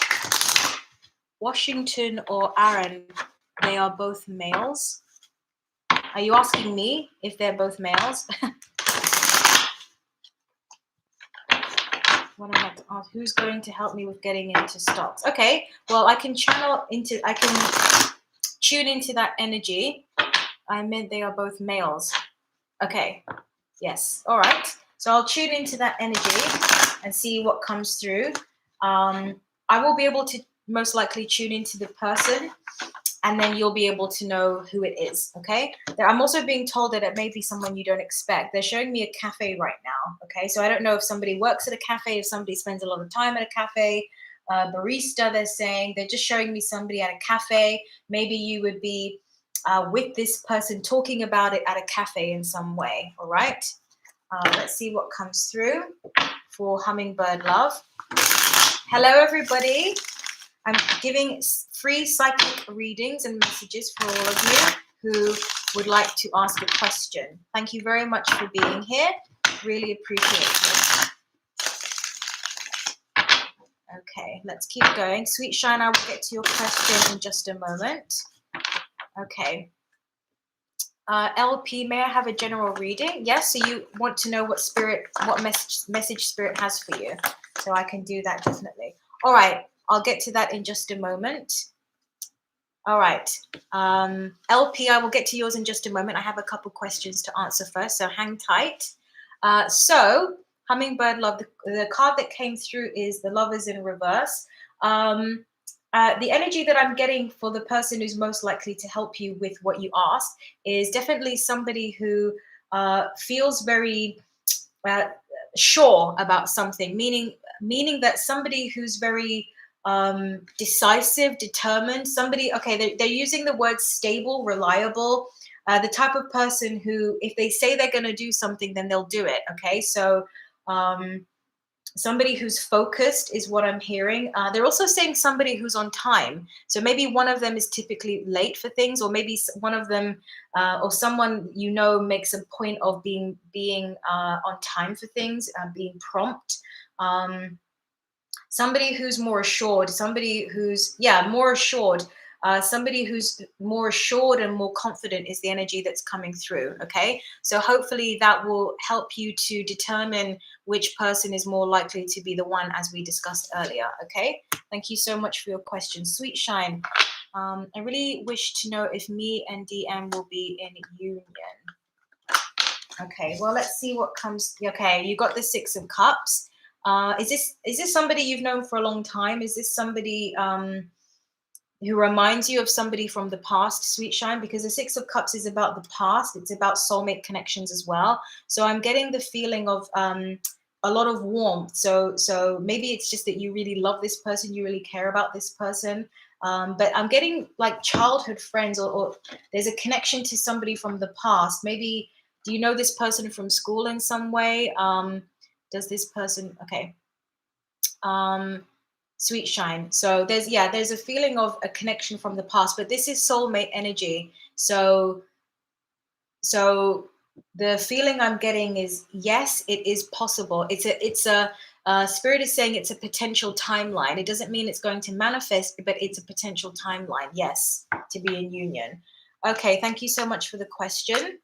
Speaker 1: Aaron? They are both males. Are you asking me if they're both males? What am I to ask? Who's going to help me with getting into stocks? Okay, well, I can tune into that energy. I meant they are both males. Okay, yes, all right. So I'll tune into that energy and see what comes through. I will be able to most likely tune into the person, and then you'll be able to know who it is, okay? I'm also being told that it may be someone you don't expect. They're showing me a cafe right now, okay? So I don't know if somebody works at a cafe, if somebody spends a lot of time at a cafe, barista, they're saying. They're just showing me somebody at a cafe. Maybe you would be with this person talking about it at a cafe in some way, all right? Let's see what comes through for Hummingbird Love. Hello, everybody. I'm giving free psychic readings and messages for all of you who would like to ask a question. Thank you very much for being here. Really appreciate it. Okay, let's keep going. Sweet Shine, I will get to your question in just a moment. Okay. LP, may I have a general reading? Yes, so you want to know what message Spirit has for you. So I can do that definitely. All right. I'll get to that in just a moment. All right. LP, I will get to yours in just a moment. I have a couple questions to answer first, so hang tight. So, Hummingbird Love, the card that came through is the Lovers in reverse. The energy that I'm getting for the person who's most likely to help you with what you asked is definitely somebody who feels very sure about something, meaning that somebody who's very decisive, determined, somebody, okay, they're using the word stable, reliable, the type of person who, if they say they're going to do something, then they'll do it. Okay, so somebody who's focused is what I'm hearing. They're also saying somebody who's on time. So maybe one of them is typically late for things, or maybe one of them or someone you know makes a point of being on time for things, being prompt. Somebody who's more assured, somebody who's more assured. Somebody who's more assured and more confident is the energy that's coming through. Okay, so hopefully that will help you to determine which person is more likely to be the one, as we discussed earlier. Okay, thank you so much for your question. Sweet Shine, I really wish to know if me and DM will be in union. Okay, well, let's see what comes. Okay, you got the Six of Cups. Is this somebody you've known for a long time? Is this somebody who reminds you of somebody from the past, Sweet Shine? Because the Six of Cups is about the past. It's about soulmate connections as well. So I'm getting the feeling of a lot of warmth. So maybe it's just that you really love this person, you really care about this person. But I'm getting like childhood friends, or there's a connection to somebody from the past. Maybe, do you know this person from school in some way? Does this person, okay. Sweet Shine. So there's a feeling of a connection from the past, but this is soulmate energy. So the feeling I'm getting is, yes, it is possible. It's a spirit is saying it's a potential timeline. It doesn't mean it's going to manifest, but it's a potential timeline. Yes, to be in union. Okay, thank you so much for the question.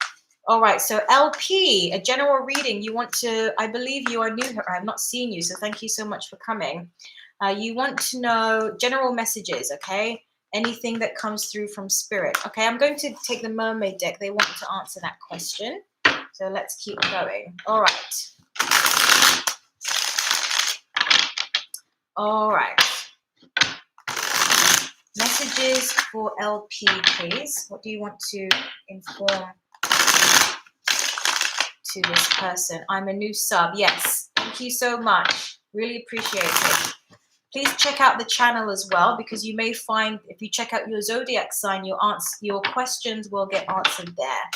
Speaker 1: All right, so LP, a general reading. You want to, I believe you are new here. I have not seen you, so thank you so much for coming. You want to know general messages, okay? Anything that comes through from spirit. Okay, I'm going to take the mermaid deck. They want to answer that question. So let's keep going. All right. All right. Messages for LP, please. What do you want to inform to this person? I'm a new sub. Yes. Thank you so much. Really appreciate it. Please check out the channel as well, because you may find if you check out your zodiac sign, your questions will get answered there.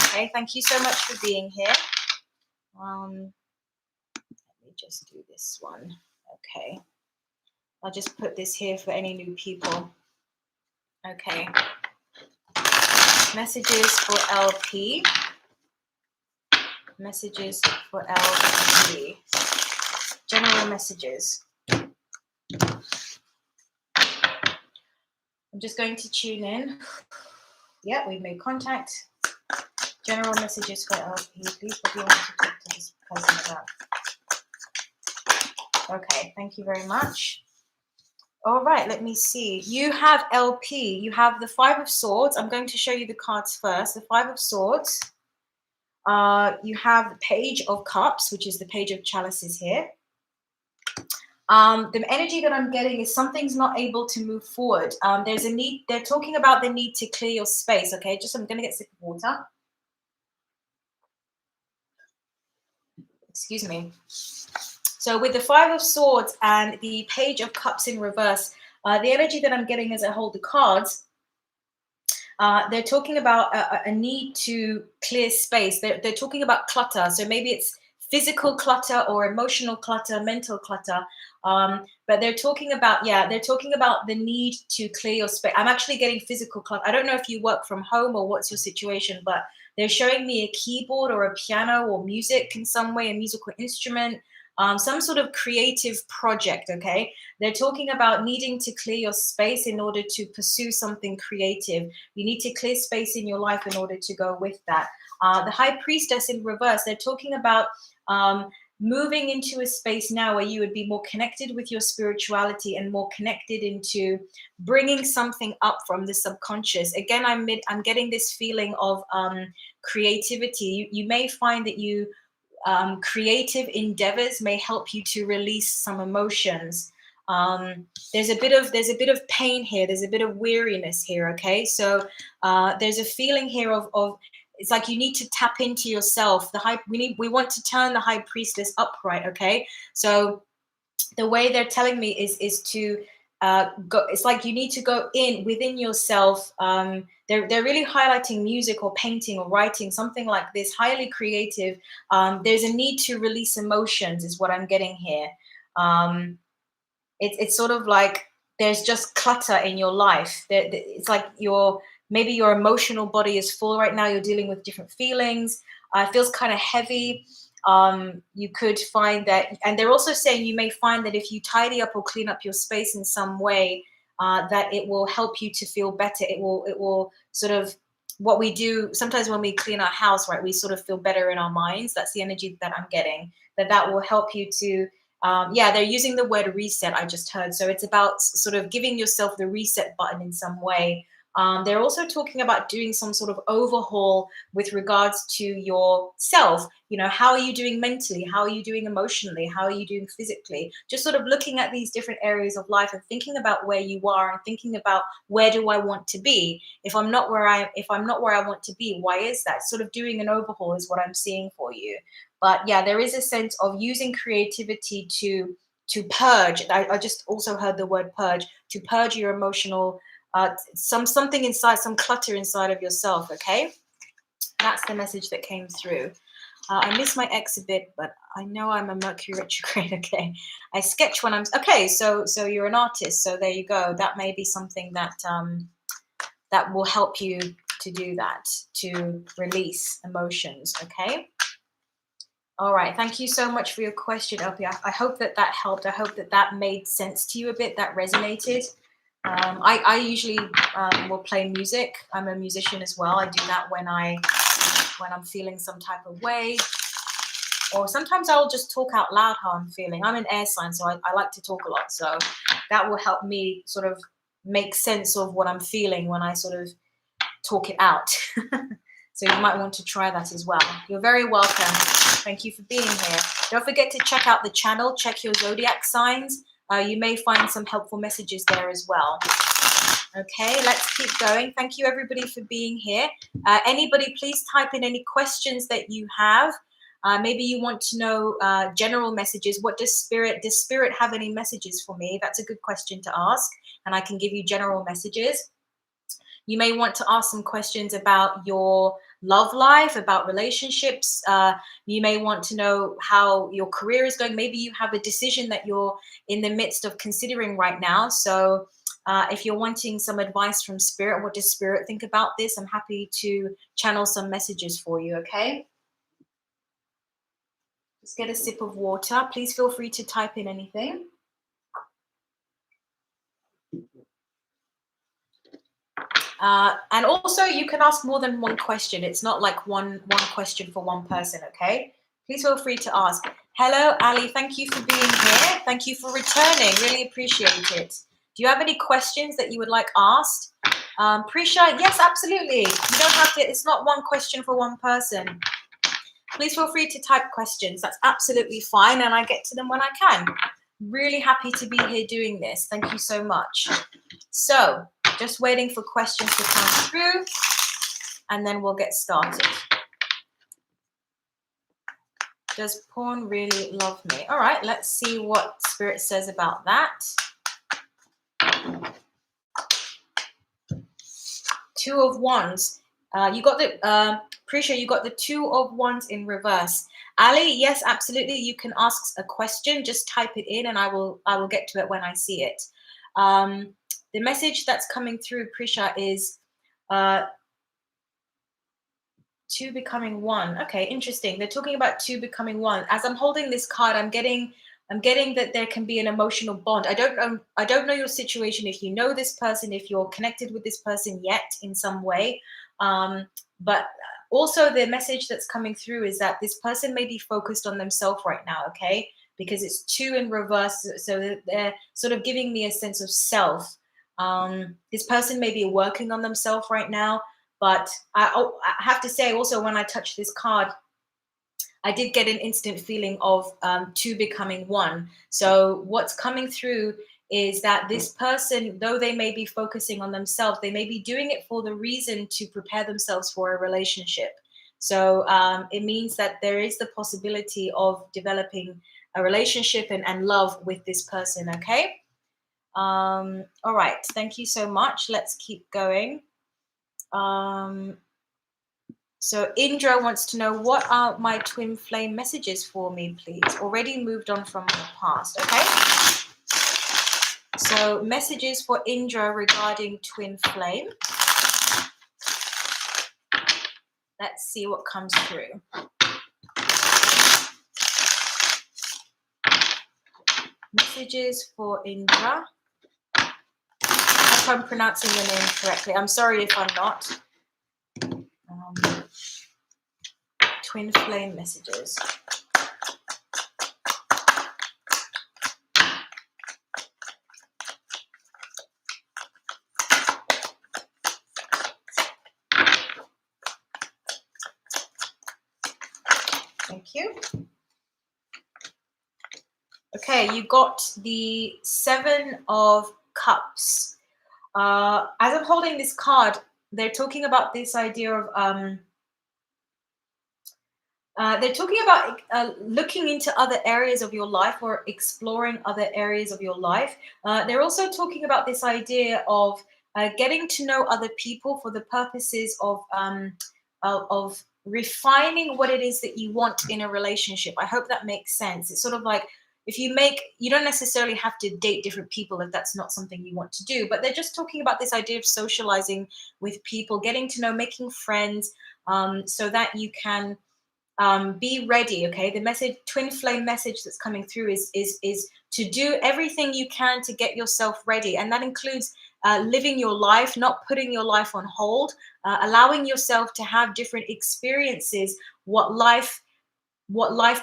Speaker 1: Okay, thank you so much for being here. Let me just do this one. Okay, I'll just put this here for any new people. Okay, messages for LP. Messages for LP. General messages. I'm just going to tune in. Yeah, we've made contact. General messages for LP, please. What do you want to talk to this person about? Okay, thank you very much. All right, let me see. You have LP. You have the Five of Swords. I'm going to show you the cards first. The Five of Swords. You have the Page of Cups, which is the Page of Chalices here. The energy that I'm getting is something's not able to move forward. There's a need. They're talking about the need to clear your space. Okay, I'm going to get a sip of water. Excuse me. So with the Five of Swords and the Page of Cups in reverse, the energy that I'm getting as I hold the cards, they're talking about a need to clear space. They're talking about clutter. So maybe it's physical clutter or emotional clutter, mental clutter. But they're talking about, the need to clear your space. I'm actually getting physical clutter. I don't know if you work from home or what's your situation, but they're showing me a keyboard or a piano or music in some way, a musical instrument, some sort of creative project, okay? They're talking about needing to clear your space in order to pursue something creative. You need to clear space in your life in order to go with that. The High Priestess in reverse, they're talking about moving into a space now where you would be more connected with your spirituality and more connected into bringing something up from the subconscious. Again, I'm getting this feeling of creativity. You may find that creative endeavors may help you to release some emotions. There's a bit of pain here. There's a bit of weariness here. Okay, so there's a feeling here of it's like you need to tap into yourself. We want to turn the high priestess upright. Okay, so the way they're telling me is to go. It's like you need to go in within yourself. They're really highlighting music or painting or writing, something like this, highly creative. There's a need to release emotions, is what I'm getting here. It's sort of like there's just clutter in your life. It's like maybe your emotional body is full right now. You're dealing with different feelings. It feels kind of heavy. You could find that, and they're also saying you may find that if you tidy up or clean up your space in some way, that it will help you to feel better. It will sort of, what we do sometimes when we clean our house, right? We sort of feel better in our minds. That's the energy that I'm getting. That will help you to. Yeah, they're using the word reset, I just heard. So it's about sort of giving yourself the reset button in some way. They're also talking about doing some sort of overhaul with regards to yourself. How are you doing mentally? How are you doing emotionally? How are you doing physically? Just sort of looking at these different areas of life and thinking about where you are and thinking about, where do I want to be? If I'm not where I want to be, why is that? Sort of doing an overhaul is what I'm seeing for you. But yeah, there is a sense of using creativity to purge. I just also heard the word purge, to purge your emotional something inside, some clutter inside of yourself. Okay, that's the message that came through. I miss my ex a bit, but I know I'm a Mercury retrograde. Okay, I sketch when I'm okay. So you're an artist. So there you go. That may be something that will help you to do that, to release emotions. Okay. All right. Thank you so much for your question, LP. I hope that helped. I hope that made sense to you a bit, that resonated. I usually will play music. I'm a musician as well. I do that when I'm feeling some type of way, or sometimes I'll just talk out loud how I'm feeling. I'm an air sign, so I like to talk a lot. So that will help me sort of make sense of what I'm feeling when I sort of talk it out. So you might want to try that as well. You're very welcome. Thank you for being here. Don't forget to check out the channel. Check your zodiac signs. You may find some helpful messages there as well. Okay, let's keep going. Thank you, everybody, for being here. Anybody, please type in any questions that you have. Maybe you want to know general messages. What does Spirit have any messages for me? That's a good question to ask, and I can give you general messages. You may want to ask some questions about your love life, about relationships. You may want to know how your career is going. Maybe you have a decision that you're in the midst of considering right now. So if you're wanting some advice from Spirit, what does Spirit think about this? I'm happy to channel some messages for you, okay? Just get a sip of water. Please feel free to type in anything. And also, you can ask more than one question. It's not like one question for one person, okay? Please feel free to ask. Hello, Ali. Thank you for being here. Thank you for returning. Really appreciate it. Do you have any questions that you would like asked? Prisha, yes, absolutely. You don't have to. It's not one question for one person. Please feel free to type questions. That's absolutely fine, and I get to them when I can. Really happy to be here doing this. Thank you so much. So, just waiting for questions to come through, and then we'll get started. Does porn really love me? All right, let's see what Spirit says about that. Two of Wands. You got the Prisha, you got the Two of Wands in reverse. Ali, yes, absolutely. You can ask a question. Just type it in, and I will get to it when I see it. The message that's coming through, Prisha, is two becoming one. Okay, interesting. They're talking about two becoming one. As I'm holding this card, I'm getting that there can be an emotional bond. I don't know your situation, if you know this person, if you're connected with this person yet in some way. But Also, the message that's coming through is that this person may be focused on themselves right now, okay? Because it's 2 in reverse, so they're sort of giving me a sense of self. This person may be working on themselves right now, but I have to say also, when I touch this card, I did get an instant feeling of 2 becoming 1. So what's coming through is that this person, though they may be focusing on themselves, they may be doing it for the reason to prepare themselves for a relationship. So it means that there is the possibility of developing a relationship and love with this person, okay? All right, thank you so much. Let's keep going. So Indra wants to know, what are my twin flame messages for me, please? Already moved on from the past, okay? So messages for Indra regarding twin flame. Let's see what comes through. Messages for Indra. I hope I'm pronouncing your name correctly. I'm sorry if I'm not. Twin flame messages. Thank you. Okay, you got the 7 of Cups. As I'm holding this card, they're talking about this idea of they're talking about looking into other areas of your life or exploring other areas of your life. They're also talking about this idea of getting to know other people for the purposes of refining what it is that you want in a relationship. I hope that makes sense. It's sort of like, you don't necessarily have to date different people if that's not something you want to do, but they're just talking about this idea of socializing with people, getting to know, making friends, so that you can be ready. Okay, the message, twin flame message that's coming through is to do everything you can to get yourself ready, and that includes living your life, not putting your life on hold, allowing yourself to have different experiences, what life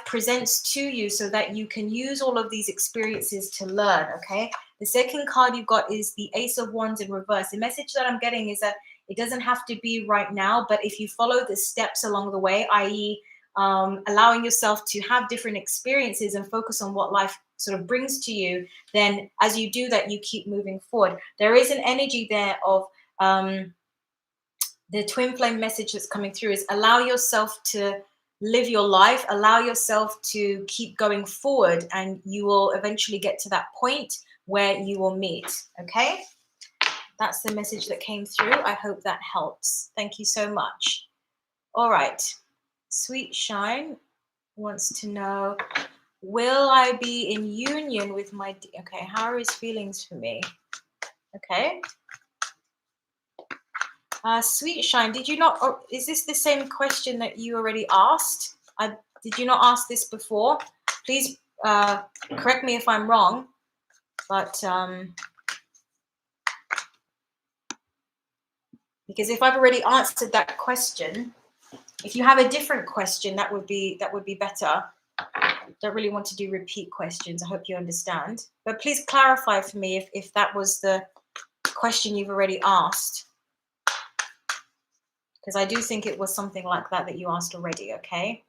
Speaker 1: presents to you, so that you can use all of these experiences to learn. Okay, the second card you've got is the Ace of Wands in reverse. The message that I'm getting is that it doesn't have to be right now, but if you follow the steps along the way, i.e. Allowing yourself to have different experiences and focus on what life sort of brings to you, then as you do that, you keep moving forward. There is an energy there of the twin flame message that's coming through is allow yourself to live your life, allow yourself to keep going forward, and you will eventually get to that point where you will meet. Okay, that's the message that came through. I hope that helps. Thank you so much. All right, Sweet Shine wants to know, will I be in union with my okay, how are his feelings for me? Okay. Sweet Shine, did you not, or is this the same question that you already asked? Did you not ask this before? Please correct me if I'm wrong, but because if I've already answered that question, if you have a different question, that would be better. Don't really want to do repeat questions. I hope you understand. But please clarify for me if that was the question you've already asked, because I do think it was something like that you asked already. Okay.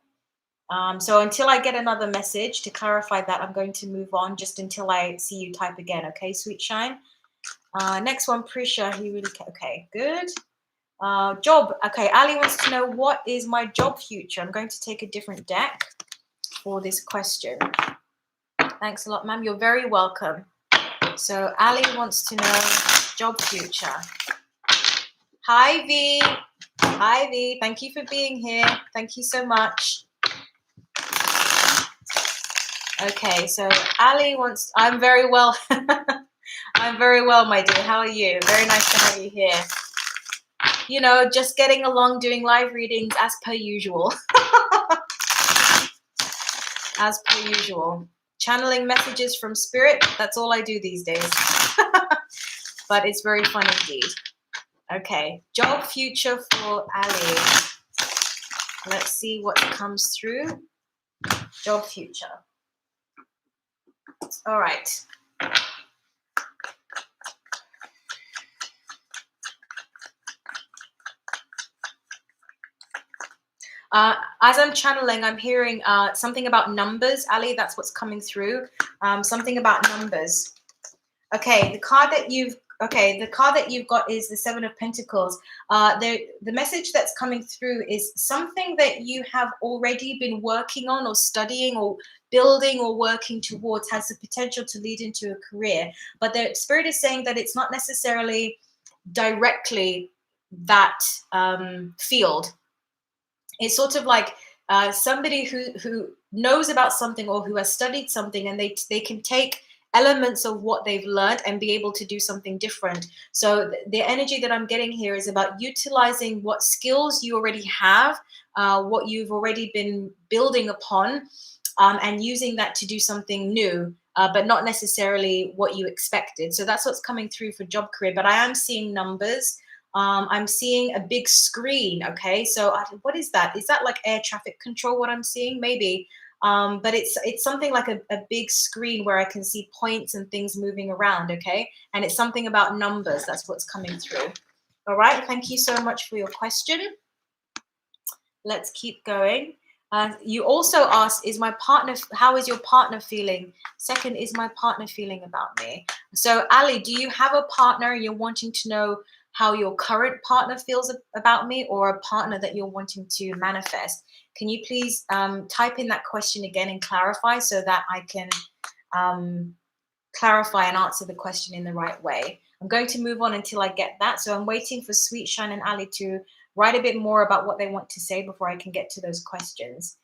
Speaker 1: So until I get another message to clarify that, I'm going to move on just until I see you type again. Okay, Sweet Shine. Next one, Prisha. He really okay. Good. Job. Okay, Ali wants to know, what is my job future? I'm going to take a different deck for this question. Thanks a lot, ma'am. You're very welcome. So Ali wants to know job future. Hi, V. Hi, V. Thank you for being here. Thank you so much. Okay, so Ali wants, I'm very well. I'm very well, my dear. How are you? Very nice to have you here. You know, just getting along, doing live readings as per usual. As per usual. Channeling messages from spirit, that's all I do these days. But it's very fun indeed. Okay, job future for Ali. Let's see what comes through. Job future. All right. As I'm channeling, I'm hearing something about numbers. Ali, that's what's coming through. Something about numbers. Okay, the card that you've got is the Seven of Pentacles. The message that's coming through is something that you have already been working on or studying or building or working towards has the potential to lead into a career. But the spirit is saying that it's not necessarily directly that field. It's sort of like somebody who knows about something or who has studied something, and they can take elements of what they've learned and be able to do something different. So the energy that I'm getting here is about utilizing what skills you already have, what you've already been building upon, and using that to do something new, but not necessarily what you expected. So that's what's coming through for job career. But I am seeing numbers. I'm seeing a big screen. Okay, so what is that? Is that like air traffic control? What I'm seeing, maybe. But it's something like a big screen where I can see points and things moving around. Okay, and it's something about numbers. That's what's coming through. All right. Thank you so much for your question. Let's keep going. You also asked, how is your partner feeling? Second, is my partner feeling about me? So Ali, do you have a partner and you're wanting to know how your current partner feels about me, or a partner that you're wanting to manifest? Can you please type in that question again and clarify so that I can clarify and answer the question in the right way? I'm going to move on until I get that. So I'm waiting for Sweet Shine and Ali to write a bit more about what they want to say before I can get to those questions.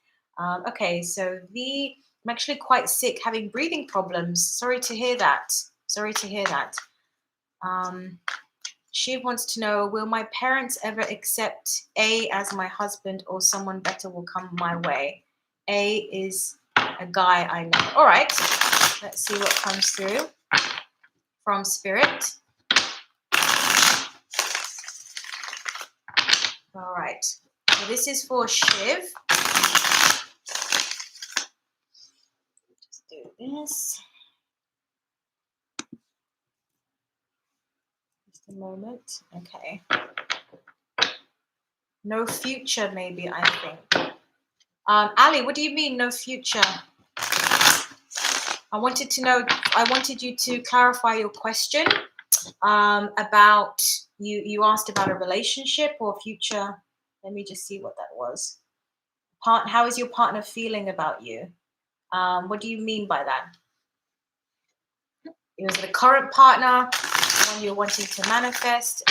Speaker 1: Okay, so I'm actually quite sick, having breathing problems. Sorry to hear that. Sorry to hear that. She wants to know, will my parents ever accept A as my husband, or someone better will come my way? A is a guy I know. All right, let's see what comes through from Spirit. All right, so this is for Shiv. Just do this. Just a moment. Okay. No future, maybe, I think. Ali, what do you mean, no future? I wanted you to clarify your question about, you asked about a relationship or future. Let me just see what that was. How is your partner feeling about you? What do you mean by that? It was the current partner, one you're wanting to manifest.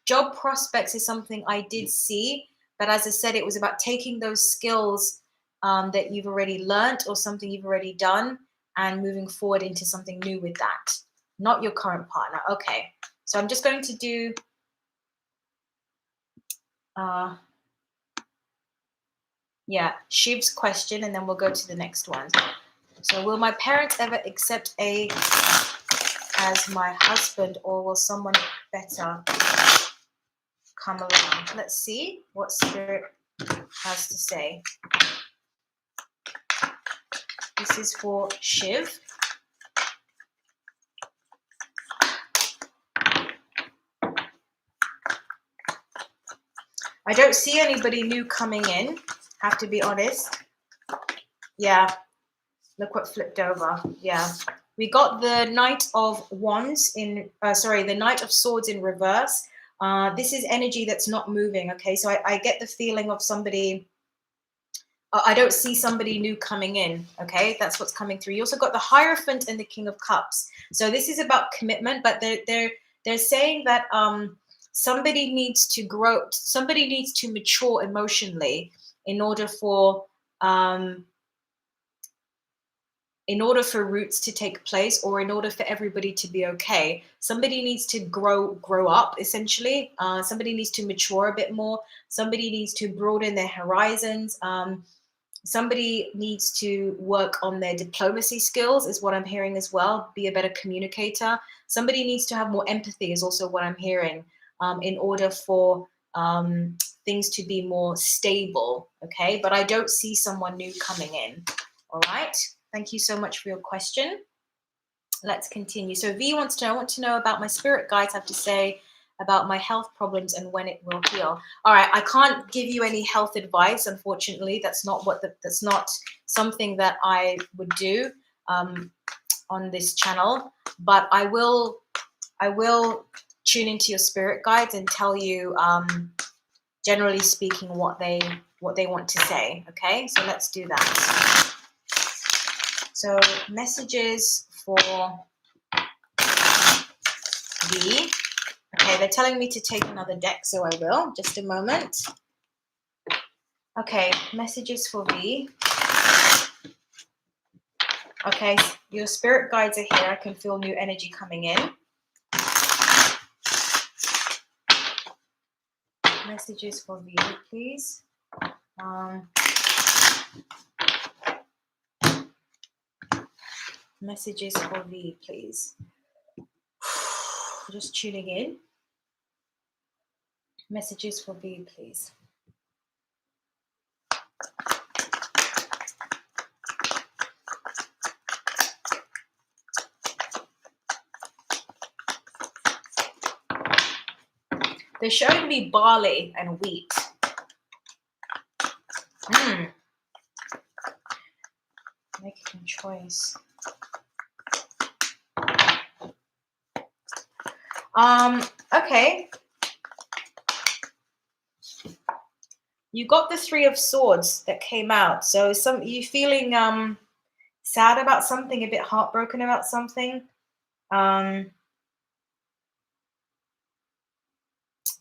Speaker 1: Job prospects is something I did see, but as I said, it was about taking those skills that you've already learned or something you've already done and moving forward into something new with that. Not your current partner. Okay, so I'm just going to do Shiv's question, and then we'll go to the next one. So, will my parents ever accept A as my husband, or will someone better come along? Let's see what Spirit has to say. This is for Shiv. I don't see anybody new coming in, have to be honest. Yeah, look what flipped over. Yeah, we got the Knight of Wands the Knight of Swords in reverse. This is energy that's not moving. Okay, so I get the feeling of somebody. I don't see somebody new coming in. Okay, that's what's coming through. You also got the Hierophant and the King of Cups. So this is about commitment, but they're saying that somebody needs to grow. Somebody needs to mature emotionally in order for roots to take place, or in order for everybody to be okay. Somebody needs to grow up, essentially. Somebody needs to mature a bit more. Somebody needs to broaden their horizons. Somebody needs to work on their diplomacy skills, is what I'm hearing as well. Be a better communicator. Somebody needs to have more empathy, is also what I'm hearing, in order for things to be more stable, okay? But I don't see someone new coming in, all right? Thank you so much for your question. Let's continue. So V wants to know, I want to know about my spirit guides have to say about my health problems and when it will heal. All right, I can't give you any health advice, unfortunately. That's not that's not something that I would do on this channel, but I will tune into your spirit guides and tell you, generally speaking, what they want to say. Okay, so let's do that. So messages for V. Okay, they're telling me to take another deck, so I will. Just a moment. Okay, messages for V. Okay, your spirit guides are here. I can feel new energy coming in. Messages for V, please. Messages for V, please. Just tuning in. Messages for V, please. They're showing me barley and wheat. Making a choice. Okay. You got the Three of Swords that came out. So you feeling sad about something, a bit heartbroken about something.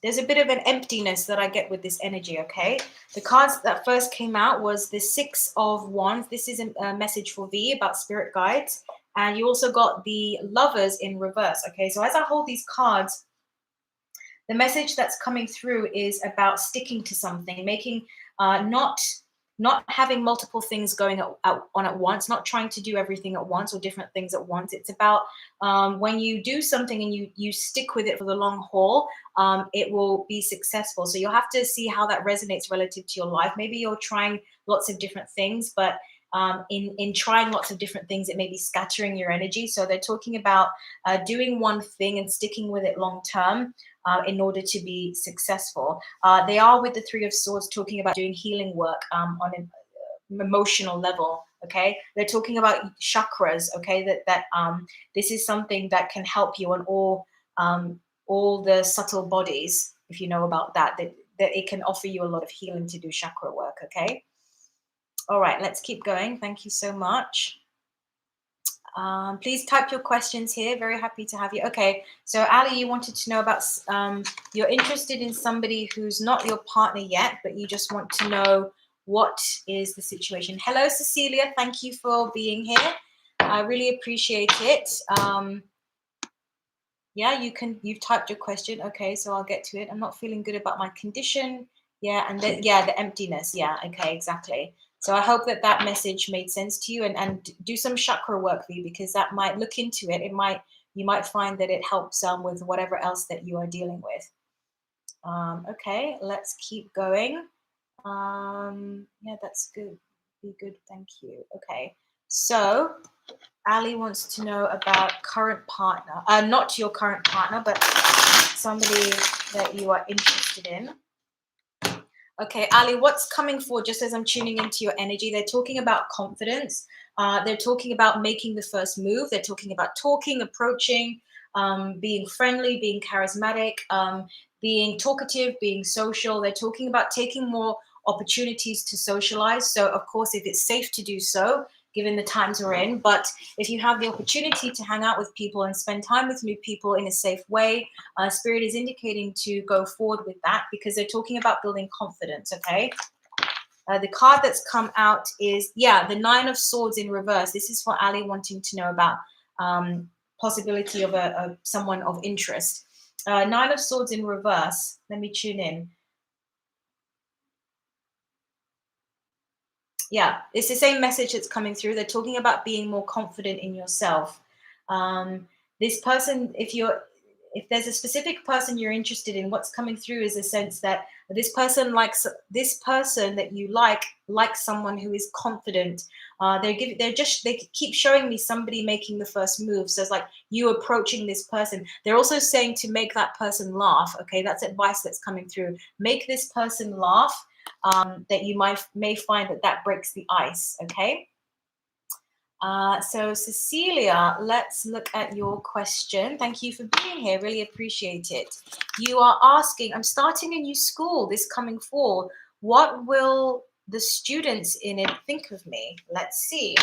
Speaker 1: There's a bit of an emptiness that I get with this energy, okay? The cards that first came out was the Six of Wands. This is a message for V about spirit guides. And you also got the Lovers in reverse, okay? So as I hold these cards, the message that's coming through is about sticking to something, making, not having multiple things going on at once, not trying to do everything at once or different things at once. It's about when you do something and you stick with it for the long haul, it will be successful. So you'll have to see how that resonates relative to your life. Maybe you're trying lots of different things, but in trying lots of different things, it may be scattering your energy. So they're talking about doing one thing and sticking with it long term in order to be successful. They are, with the Three of Swords, talking about doing healing work on an emotional level. Okay, they're talking about chakras. Okay, that this is something that can help you on all the subtle bodies. If you know about that it can offer you a lot of healing to do chakra work. Okay. All right, let's keep going. Thank you so much. Please type your questions here. Very happy to have you. Okay, so Ali, you wanted to know about, you're interested in somebody who's not your partner yet, but you just want to know what is the situation. Hello, Cecilia. Thank you for being here. I really appreciate it. Yeah, you've typed your question. Okay, so I'll get to it. I'm not feeling good about my condition. Yeah, and then, yeah, the emptiness. Yeah, okay, exactly. So I hope that message made sense to you, and do some chakra work for you, because that might, look into it. You might find that it helps with whatever else that you are dealing with. Okay, let's keep going. Yeah, that's good. Be good. Thank you. Okay, so Ali wants to know about current partner, not your current partner, but somebody that you are interested in. Okay, Ali, what's coming for, just as I'm tuning into your energy? They're talking about confidence. They're talking about making the first move. They're talking about talking, approaching, being friendly, being charismatic, being talkative, being social. They're talking about taking more opportunities to socialize. So, of course, if it's safe to do so, given the times we're in, but if you have the opportunity to hang out with people and spend time with new people in a safe way, Spirit is indicating to go forward with that, because they're talking about building confidence, okay? The card that's come out is, yeah, the Nine of Swords in reverse. This is for Ali wanting to know about possibility of someone of interest. Nine of Swords in reverse. Let me tune in. Yeah, it's the same message that's coming through. They're talking about being more confident in yourself. This person, if you're, if there's a specific person you're interested in, what's coming through is a sense that this person that you likes someone who is confident. They keep showing me somebody making the first move. So it's like you approaching this person. They're also saying to make that person laugh. Okay, that's advice that's coming through. Make this person laugh. That you may find that breaks the ice. Okay. So Cecilia, let's look at your question. Thank you for being here. Really appreciate it. You are asking, I'm starting a new school this coming fall. What will the students in it think of me? Let's see.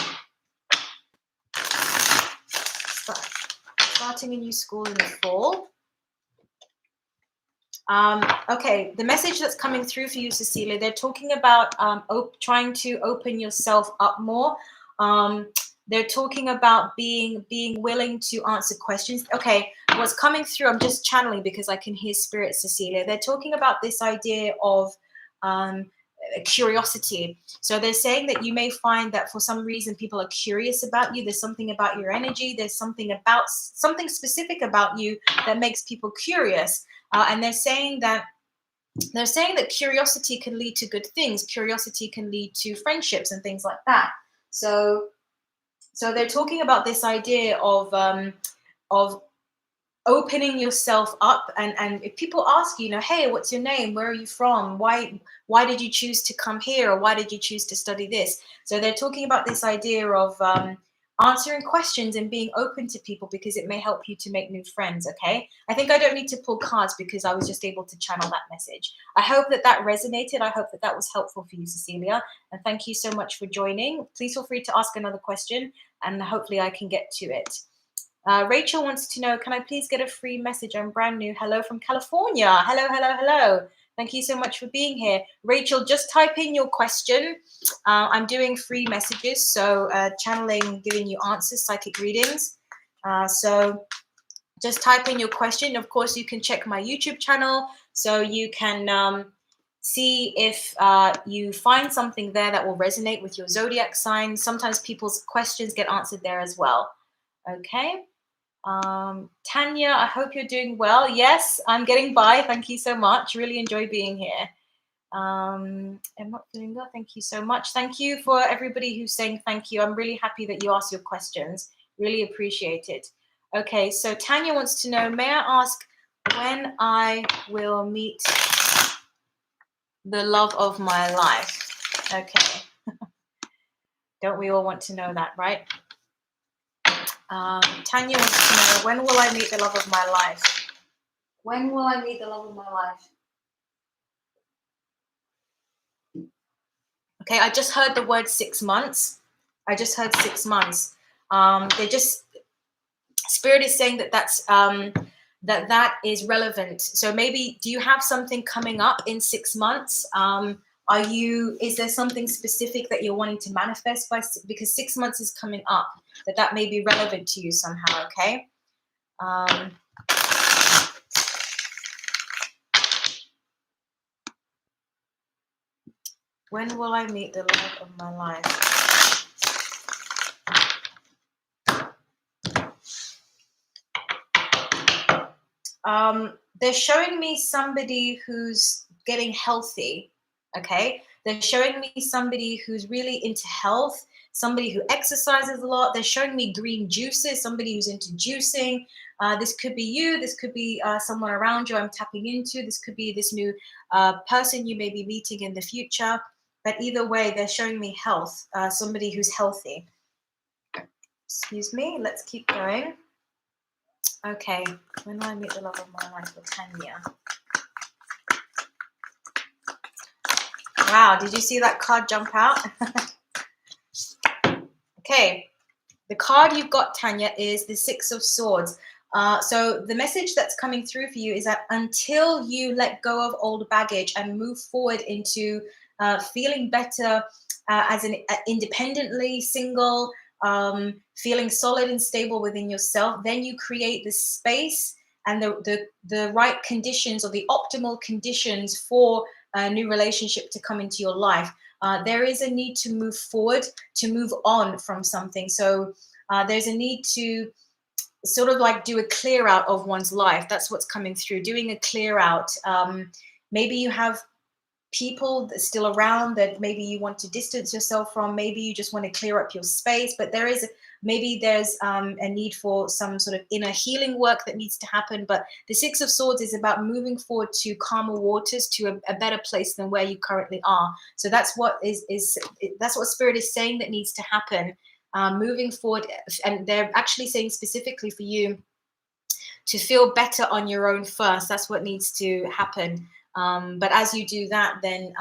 Speaker 1: Starting a new school in the fall. Okay, the message that's coming through for you, Cecilia, they're talking about trying to open yourself up more. They're talking about being willing to answer questions. Okay, what's coming through, I'm just channeling because I can hear spirit, Cecilia. They're talking about this idea of curiosity. So they're saying that you may find that for some reason people are curious about you. There's something about your energy. There's something specific about you that makes people curious. And they're saying that curiosity can lead to good things. Curiosity can lead to friendships and things like that. So they're talking about this idea of opening yourself up, and if people ask you, hey, what's your name? Where are you from? Why did you choose to come here? Or why did you choose to study this? So they're talking about this idea of answering questions and being open to people because it may help you to make new friends. Okay, I think I don't need to pull cards because I was just able to channel that message. I hope that resonated. I hope that was helpful for you, Cecilia, and thank you so much for joining. Please feel free to ask another question and hopefully I can get to it. Rachel wants to know, can I please get a free message? I'm brand new. Hello from California. Hello, hello, hello. Thank you so much for being here. Rachel, just type in your question. I'm doing free messages, so channeling, giving you answers, psychic readings. So just type in your question. Of course, you can check my YouTube channel, so you can see if you find something there that will resonate with your zodiac sign. Sometimes people's questions get answered there as well. Okay. Tanya, I hope you're doing well. Yes, I'm getting by. Thank you so much. Really enjoy being here. I'm not feeling well. Thank you so much. Thank you for everybody who's saying thank you. I'm really happy that you asked your questions. Really appreciate it. Okay, so Tanya wants to know, may I ask when I will meet the love of my life? Okay. Don't we all want to know that, right? Tanya wants to know, when will I meet the love of my life? When will I meet the love of my life? Okay, I just heard the word 6 months. I just heard 6 months. Spirit is saying that is relevant. So maybe, do you have something coming up in 6 months? Is there something specific that you're wanting to manifest because 6 months is coming up, that may be relevant to you somehow, okay? When will I meet the love of my life? They're showing me somebody who's getting healthy, okay? They're showing me somebody who's really into health, somebody who exercises a lot. They're showing me green juices, somebody who's into juicing. This could be you. This could be someone around you I'm tapping into. This could be this new person you may be meeting in the future. But either way, they're showing me health, somebody who's healthy. Excuse me. Let's keep going. Okay, when will I meet the love of my life with Tanya? Wow, did you see that card jump out? Okay, the card you've got, Tanya, is the Six of Swords. So the message that's coming through for you is that until you let go of old baggage and move forward into feeling better as an independently single, feeling solid and stable within yourself, then you create the space and the right conditions, or the optimal conditions for a new relationship to come into your life. There is a need to move forward, to move on from something. So there's a need to sort of like do a clear out of one's life. That's what's coming through, doing a clear out. Maybe you have people that's still around that maybe you want to distance yourself from. Maybe you just want to clear up your space, but maybe there's a need for some sort of inner healing work that needs to happen. But the Six of Swords is about moving forward to calmer waters, to a better place than where you currently are. So that's what that's what Spirit is saying that needs to happen, moving forward. And they're actually saying specifically for you to feel better on your own first. That's what needs to happen. But as you do that, then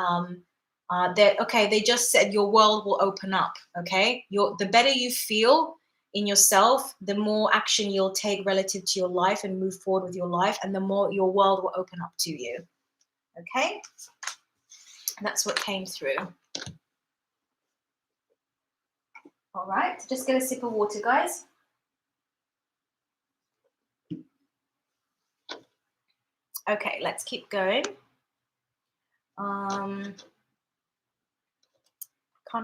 Speaker 1: they just said your world will open up. Okay, the better you feel in yourself, the more action you'll take relative to your life and move forward with your life, and the more your world will open up to you. Okay, that's what came through. All right, just get a sip of water, guys. Okay, let's keep going. Can't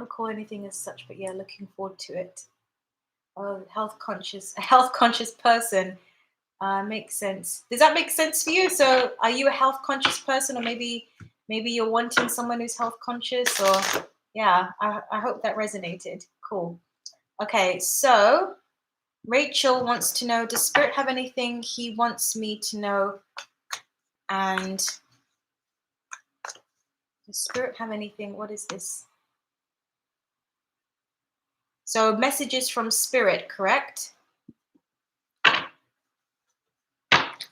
Speaker 1: recall anything as such, but yeah, looking forward to it. Oh, a health conscious person. Makes sense. Does that make sense for you? So are you a health conscious person, or maybe you're wanting someone who's health conscious? Or yeah, I hope that resonated. Cool. Okay, so Rachel wants to know, does Spirit have anything he wants me to know? And does Spirit have anything? What is this? So messages from Spirit, correct?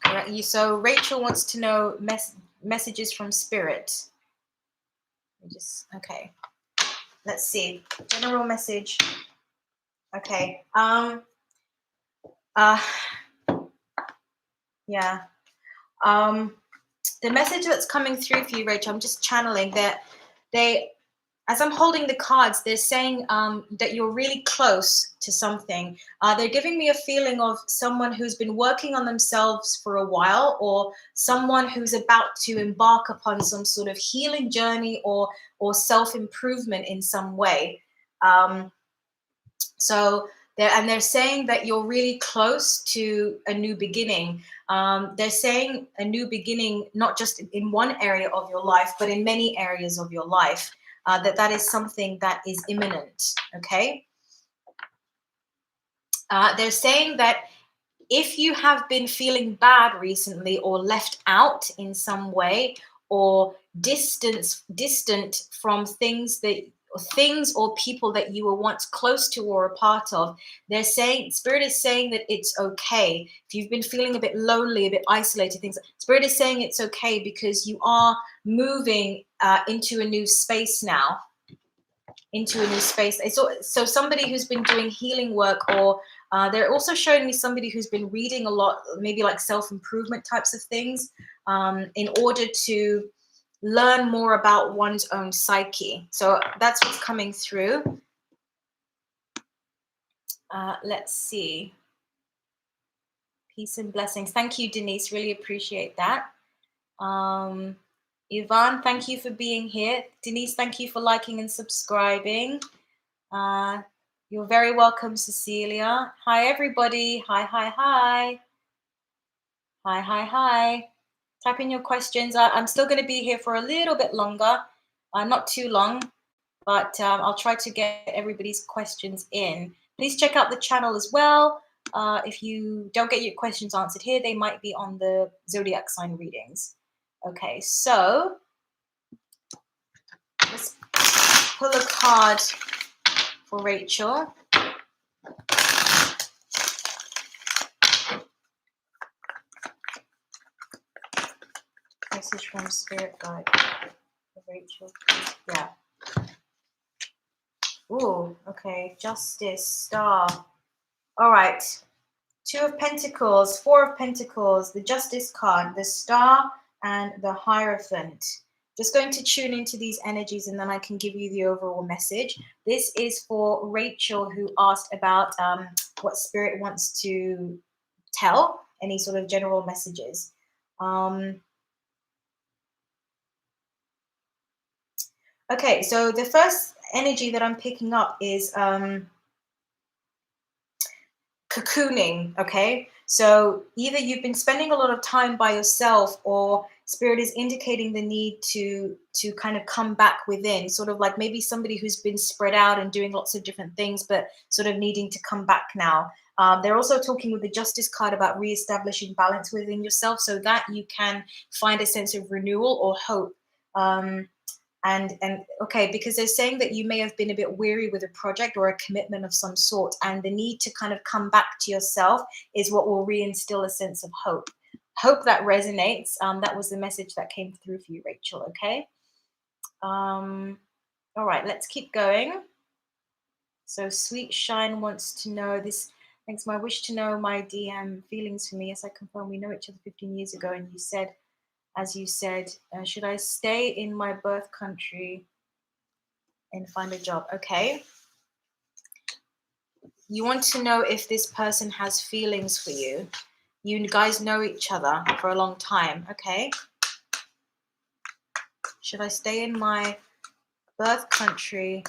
Speaker 1: Correct. So Rachel wants to know messages from Spirit. Okay. Let's see. General message. Okay. Yeah. The message that's coming through for you, Rachel, I'm just channeling that as I'm holding the cards, they're saying that you're really close to something. They're giving me a feeling of someone who's been working on themselves for a while, or someone who's about to embark upon some sort of healing journey or self-improvement in some way. They're saying that you're really close to a new beginning. They're saying a new beginning, not just in one area of your life, but in many areas of your life. That is something that is imminent. Okay. They're saying that if you have been feeling bad recently, or left out in some way, or distant from things or people that you were once close to or a part of, they're saying, Spirit is saying that it's okay. If you've been feeling a bit lonely, a bit isolated, Spirit is saying it's okay, because you are moving into a new space now. So somebody who's been doing healing work, or they're also showing me somebody who's been reading a lot, maybe like self-improvement types of things, in order to learn more about one's own psyche. So that's what's coming through. Let's see. Peace and blessings. Thank you, Denise. Really appreciate that. Yvonne, thank you for being here. Denise, thank you for liking and subscribing. You're very welcome, Cecilia. Hi, everybody. Hi. Type in your questions. I'm still going to be here for a little bit longer, not too long, but I'll try to get everybody's questions in. Please check out the channel as well. If you don't get your questions answered here, they might be on the zodiac sign readings. Okay, so let's pull a card for Rachel. Message from Spirit Guide for Rachel. Yeah. Ooh, okay. Justice, Star. All right. Two of Pentacles, Four of Pentacles, the Justice card, the Star, and the Hierophant. Just going to tune into these energies, and then I can give you the overall message. This is for Rachel, who asked about what Spirit wants to tell, any sort of general messages. Okay, so the first energy that I'm picking up is cocooning, okay? So either you've been spending a lot of time by yourself, or spirit is indicating the need to kind of come back within, sort of like maybe somebody who's been spread out and doing lots of different things, but sort of needing to come back now. They're also talking with the Justice card about reestablishing balance within yourself so that you can find a sense of renewal or hope. And okay, because they're saying that you may have been a bit weary with a project or a commitment of some sort, and the need to kind of come back to yourself is what will reinstill a sense of hope. Hope that resonates. That was the message that came through for you, Rachel. Okay. All right, let's keep going. So Sweet Shine wants to know this. Thanks, my wish to know my DM feelings for me. Yes, I confirm we know each other 15 years ago, and you said, as you said, should I stay in my birth country and find a job? Okay. You want to know if this person has feelings for you. You guys know each other for a long time. Okay. Should I stay in my birth country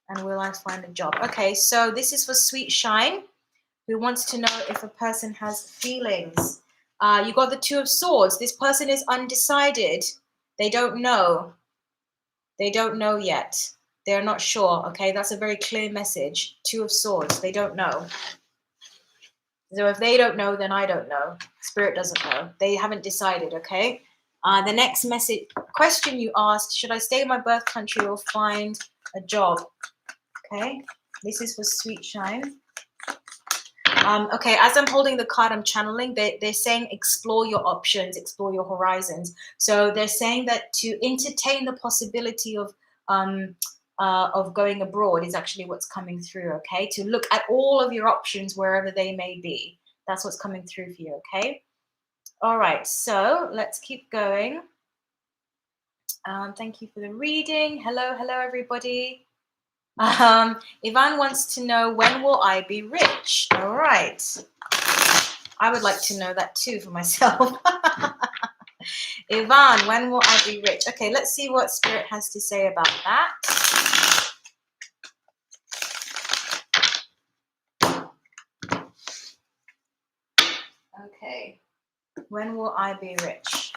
Speaker 1: and will I find a job? Okay, so this is for Sweet Shine, who wants to know if a person has feelings. You got the Two of Swords. This person is undecided. They don't know. They don't know yet. They're not sure. Okay, that's a very clear message. Two of Swords. They don't know. So if they don't know, then I don't know. Spirit doesn't know. They haven't decided. Okay. The next message question you asked: should I stay in my birth country or find a job? Okay. This is for Sweet Shine. Okay, as I'm holding the card, I'm channeling. They're saying explore your options, explore your horizons. So they're saying that to entertain the possibility of going abroad is actually what's coming through. Okay, to look at all of your options wherever they may be. That's what's coming through for you. Okay. All right. So let's keep going. Thank you for the reading. Hello, everybody. Ivan wants to know, when will I be rich? All right. I would like to know that too for myself. Ivan, when will I be rich? Okay, let's see what Spirit has to say about that. Okay, when will I be rich?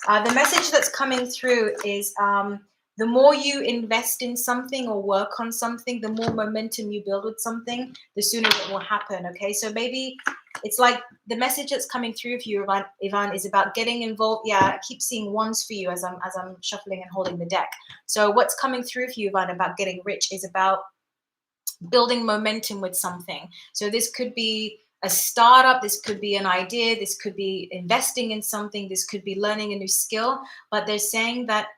Speaker 1: The message that's coming through is the more you invest in something or work on something, the more momentum you build with something, the sooner it will happen. Okay, so maybe it's like the message that's coming through for you, Ivan, is about getting involved. Yeah, I keep seeing ones for you as I'm shuffling and holding the deck. So what's coming through for you, Ivan, about getting rich is about building momentum with something. So this could be a startup, this could be an idea, this could be investing in something, this could be learning a new skill, but they're saying that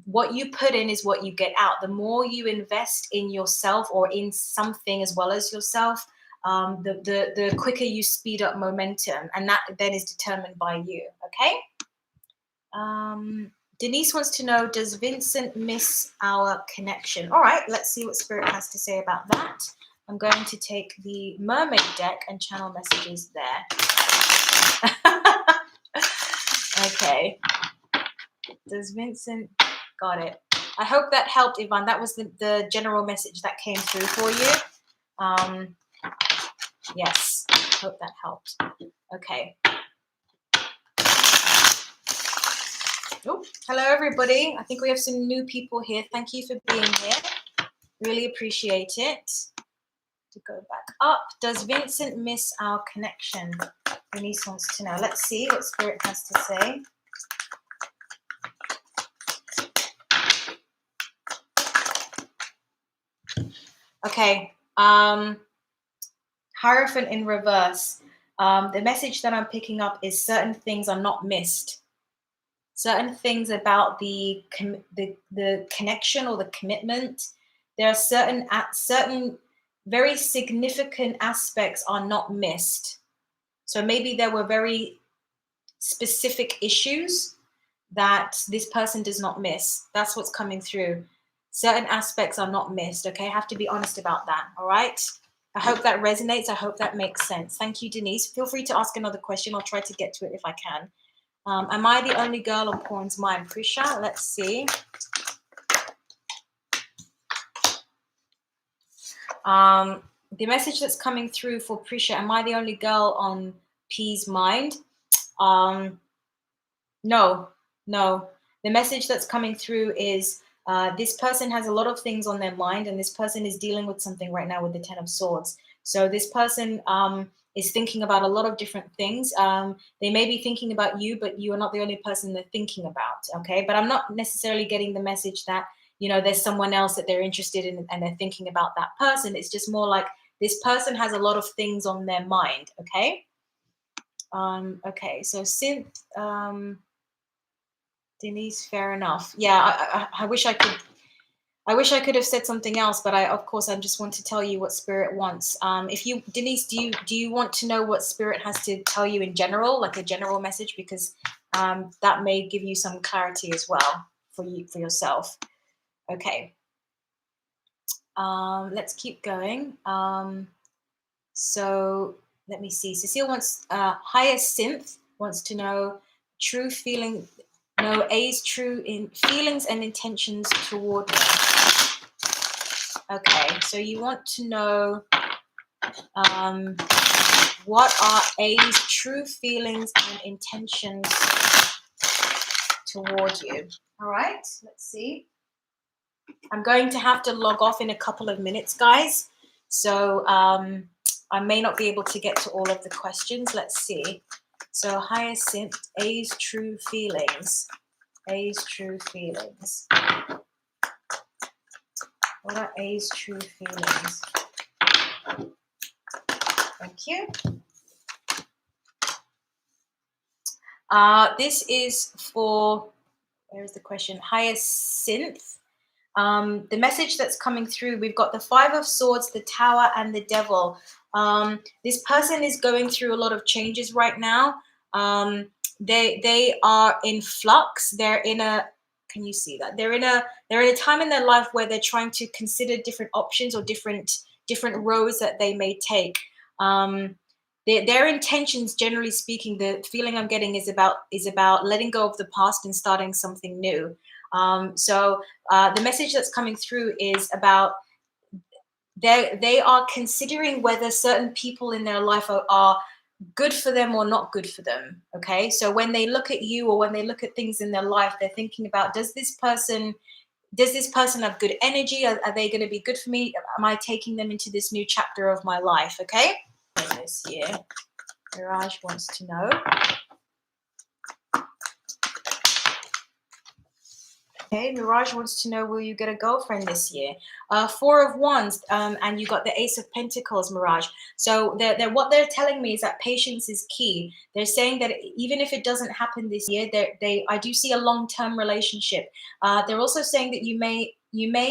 Speaker 1: what you put in is what you get out. The more you invest in yourself or in something as well as yourself, the quicker you speed up momentum, and that then is determined by you. Okay. Denise wants to know, does Vincent miss our connection? All right, let's see what Spirit has to say about that. I'm going to take the Mermaid deck and channel messages there. Okay. Does Vincent... Got it. I hope that helped, Ivan. That was the general message that came through for you. Yes, hope that helped. Okay. Oh, hello, everybody. I think we have some new people here. Thank you for being here. Really appreciate it. To go back up. Does Vincent miss our connection? Denise wants to know. Let's see what Spirit has to say. Okay. Hierophant in reverse. The message that I'm picking up is certain things are not missed. Certain things about the connection or the commitment. There are certain very significant aspects are not missed. So maybe there were very specific issues that this person does not miss. That's what's coming through. Certain aspects are not missed. Okay, I have to be honest about that. All right. I hope that resonates. I hope that makes sense. Thank you, Denise. Feel free to ask another question. I'll try to get to it if I can. Am I the only girl on Porn's mind? Prisha, let's see. The message that's coming through for Prisha, am I the only girl on P's mind? Um, no, no. The message that's coming through is this person has a lot of things on their mind, and this person is dealing with something right now with the Ten of Swords. So this person is thinking about a lot of different things. They may be thinking about you, but you are not the only person they're thinking about. Okay, but I'm not necessarily getting the message that there's someone else that they're interested in and they're thinking about that person. It's just more like this person has a lot of things on their mind. Okay. Okay. So Synth. Denise, fair enough. Yeah, I wish I could. I wish I could have said something else, but of course, I just want to tell you what Spirit wants. If you, Denise, do you want to know what Spirit has to tell you in general, like a general message, because that may give you some clarity as well for yourself. Okay. Let's keep going. So let me see. Cecile wants Hyacinth wants to know true feeling. No, A's true in feelings and intentions toward me. Okay, so you want to know what are A's true feelings and intentions toward you. All right, let's see. I'm going to have to log off in a couple of minutes, guys. So I may not be able to get to all of the questions. Let's see. So Hyacinth, A's true feelings. A's true feelings. What are A's true feelings? Thank you. This is for, where is the question? Hyacinth. The message that's coming through, we've got the Five of Swords, the Tower, and the Devil. This person is going through a lot of changes right now. They are in flux. They're in a, can you see that? They're in a time in their life where they're trying to consider different options or different roads that they may take. Their intentions, generally speaking, the feeling I'm getting is about letting go of the past and starting something new. So the message that's coming through is about they are considering whether certain people in their life are good for them or not good for them. Okay, so when they look at you or when they look at things in their life, they're thinking about, does this person have good energy? Are they going to be good for me? Am I taking them into this new chapter of my life? Okay, this year, Mirage wants to know. Okay, Mirage wants to know, will you get a girlfriend this year? Four of Wands, and you got the Ace of Pentacles, Mirage. So what they're telling me is that patience is key. They're saying that even if it doesn't happen this year, I do see a long-term relationship. They're also saying that you may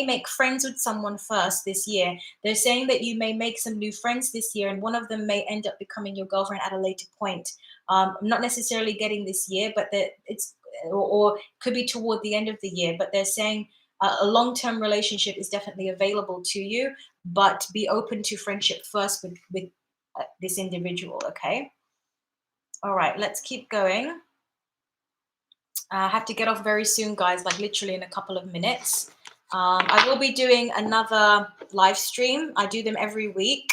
Speaker 1: make friends with someone first this year. They're saying that you may make some new friends this year, and one of them may end up becoming your girlfriend at a later point. I'm not necessarily getting this year, but it's or could be toward the end of the year, but they're saying a long-term relationship is definitely available to you, but be open to friendship first with this individual. Okay, all right, let's keep going. I have to get off very soon, guys, like literally in a couple of minutes. I will be doing another live stream. I do them every week,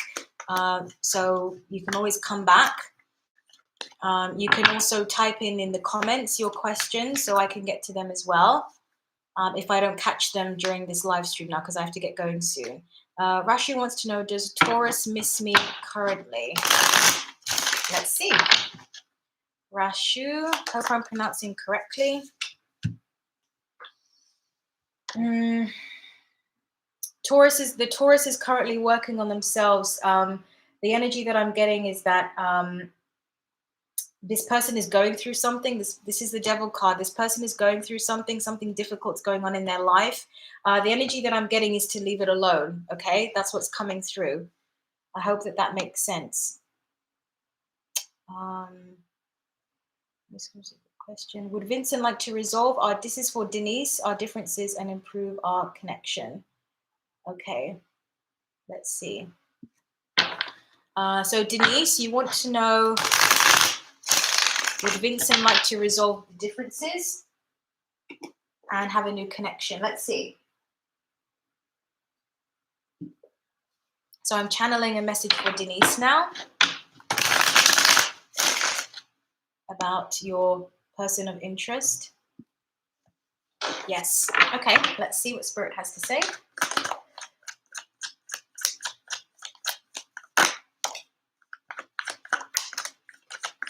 Speaker 1: so you can always come back. You can also type in the comments your questions so I can get to them as well, if I don't catch them during this live stream now, because I have to get going soon. Rashi wants to know, does Taurus miss me currently? Let's see. Rashu, hope I'm pronouncing correctly. Taurus is currently working on themselves. The energy that I'm getting is that this person is going through something. This is the Devil card. This person is going through something difficult's going on in their life. The energy that I'm getting is to leave it alone. Okay, that's what's coming through. I hope that makes sense. This comes with a question. Would Vincent like to resolve this is for Denise, our differences and improve our connection? Okay, let's see. So Denise, you want to know, would Vincent like to resolve the differences and have a new connection? Let's see. So I'm channeling a message for Denise now about your person of interest. Yes. Okay, let's see what Spirit has to say.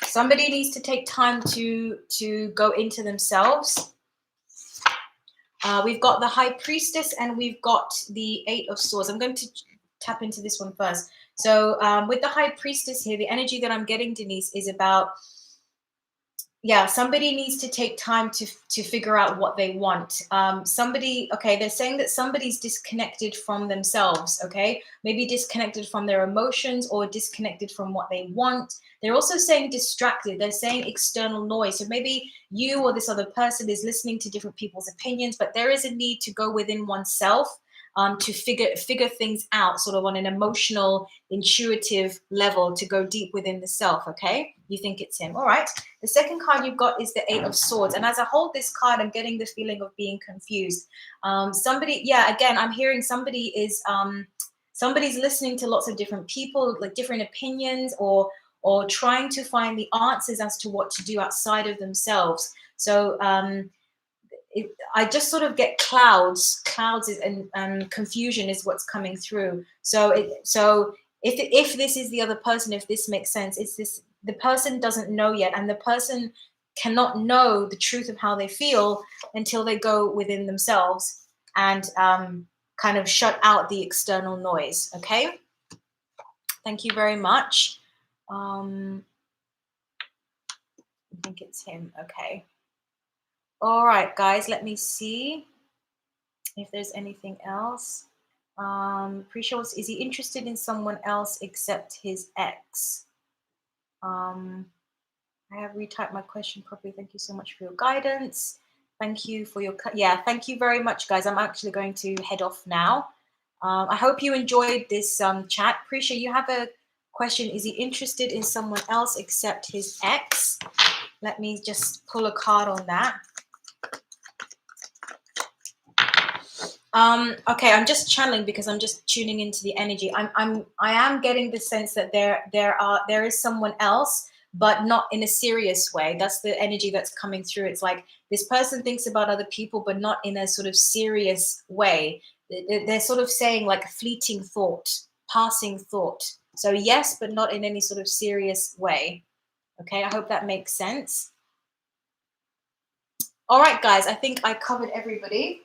Speaker 1: Somebody needs to take time to go into themselves. We've got the High Priestess and we've got the Eight of Swords. I'm going to tap into this one first. So with the High Priestess here, the energy that I'm getting, Denise, is about, yeah, somebody needs to take time to figure out what they want. Okay, they're saying that somebody's disconnected from themselves, okay? Maybe disconnected from their emotions or disconnected from what they want. They're also saying distracted. They're saying external noise. So maybe you or this other person is listening to different people's opinions, but there is a need to go within oneself to figure things out, sort of on an emotional, intuitive level, to go deep within the self, okay? You think it's him. All right. The second card you've got is the Eight of Swords. And as I hold this card, I'm getting the feeling of being confused. Somebody, yeah, again, I'm hearing somebody is, somebody's listening to lots of different people, like different opinions, or trying to find the answers as to what to do outside of themselves. So I just sort of get clouds and confusion is what's coming through. So if this is the other person, if this makes sense, it's this, the person doesn't know yet, and the person cannot know the truth of how they feel until they go within themselves and kind of shut out the external noise. Okay, thank you very much. I think it's him. Okay. All right, guys, let me see if there's anything else. Pre-shows, is he interested in someone else except his ex? I have retyped my question properly. Thank you so much for your guidance. Thank you for your, yeah, thank you very much, guys. I'm actually going to head off now. I hope you enjoyed this chat. Appreciate you have a question. Is he interested in someone else except his ex? Let me just pull a card on that. Okay, I'm just channeling because I'm just tuning into the energy. I am getting the sense that there is someone else, but not in a serious way. That's the energy that's coming through. It's like this person thinks about other people, but not in a sort of serious way. They're sort of saying like a fleeting thought, passing thought. So yes, but not in any sort of serious way. Okay, I hope that makes sense. All right, guys, I think I covered everybody.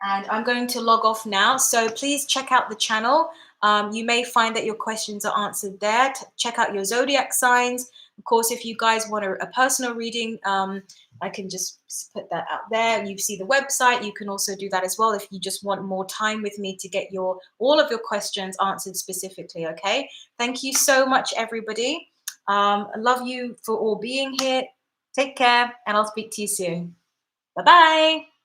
Speaker 1: And I'm going to log off now. So please check out the channel. You may find that your questions are answered there. Check out your zodiac signs. Of course, if you guys want a personal reading, I can just put that out there. You see the website. You can also do that as well if you just want more time with me to get all of your questions answered specifically, okay? Thank you so much, everybody. I love you for all being here. Take care, and I'll speak to you soon. Bye-bye.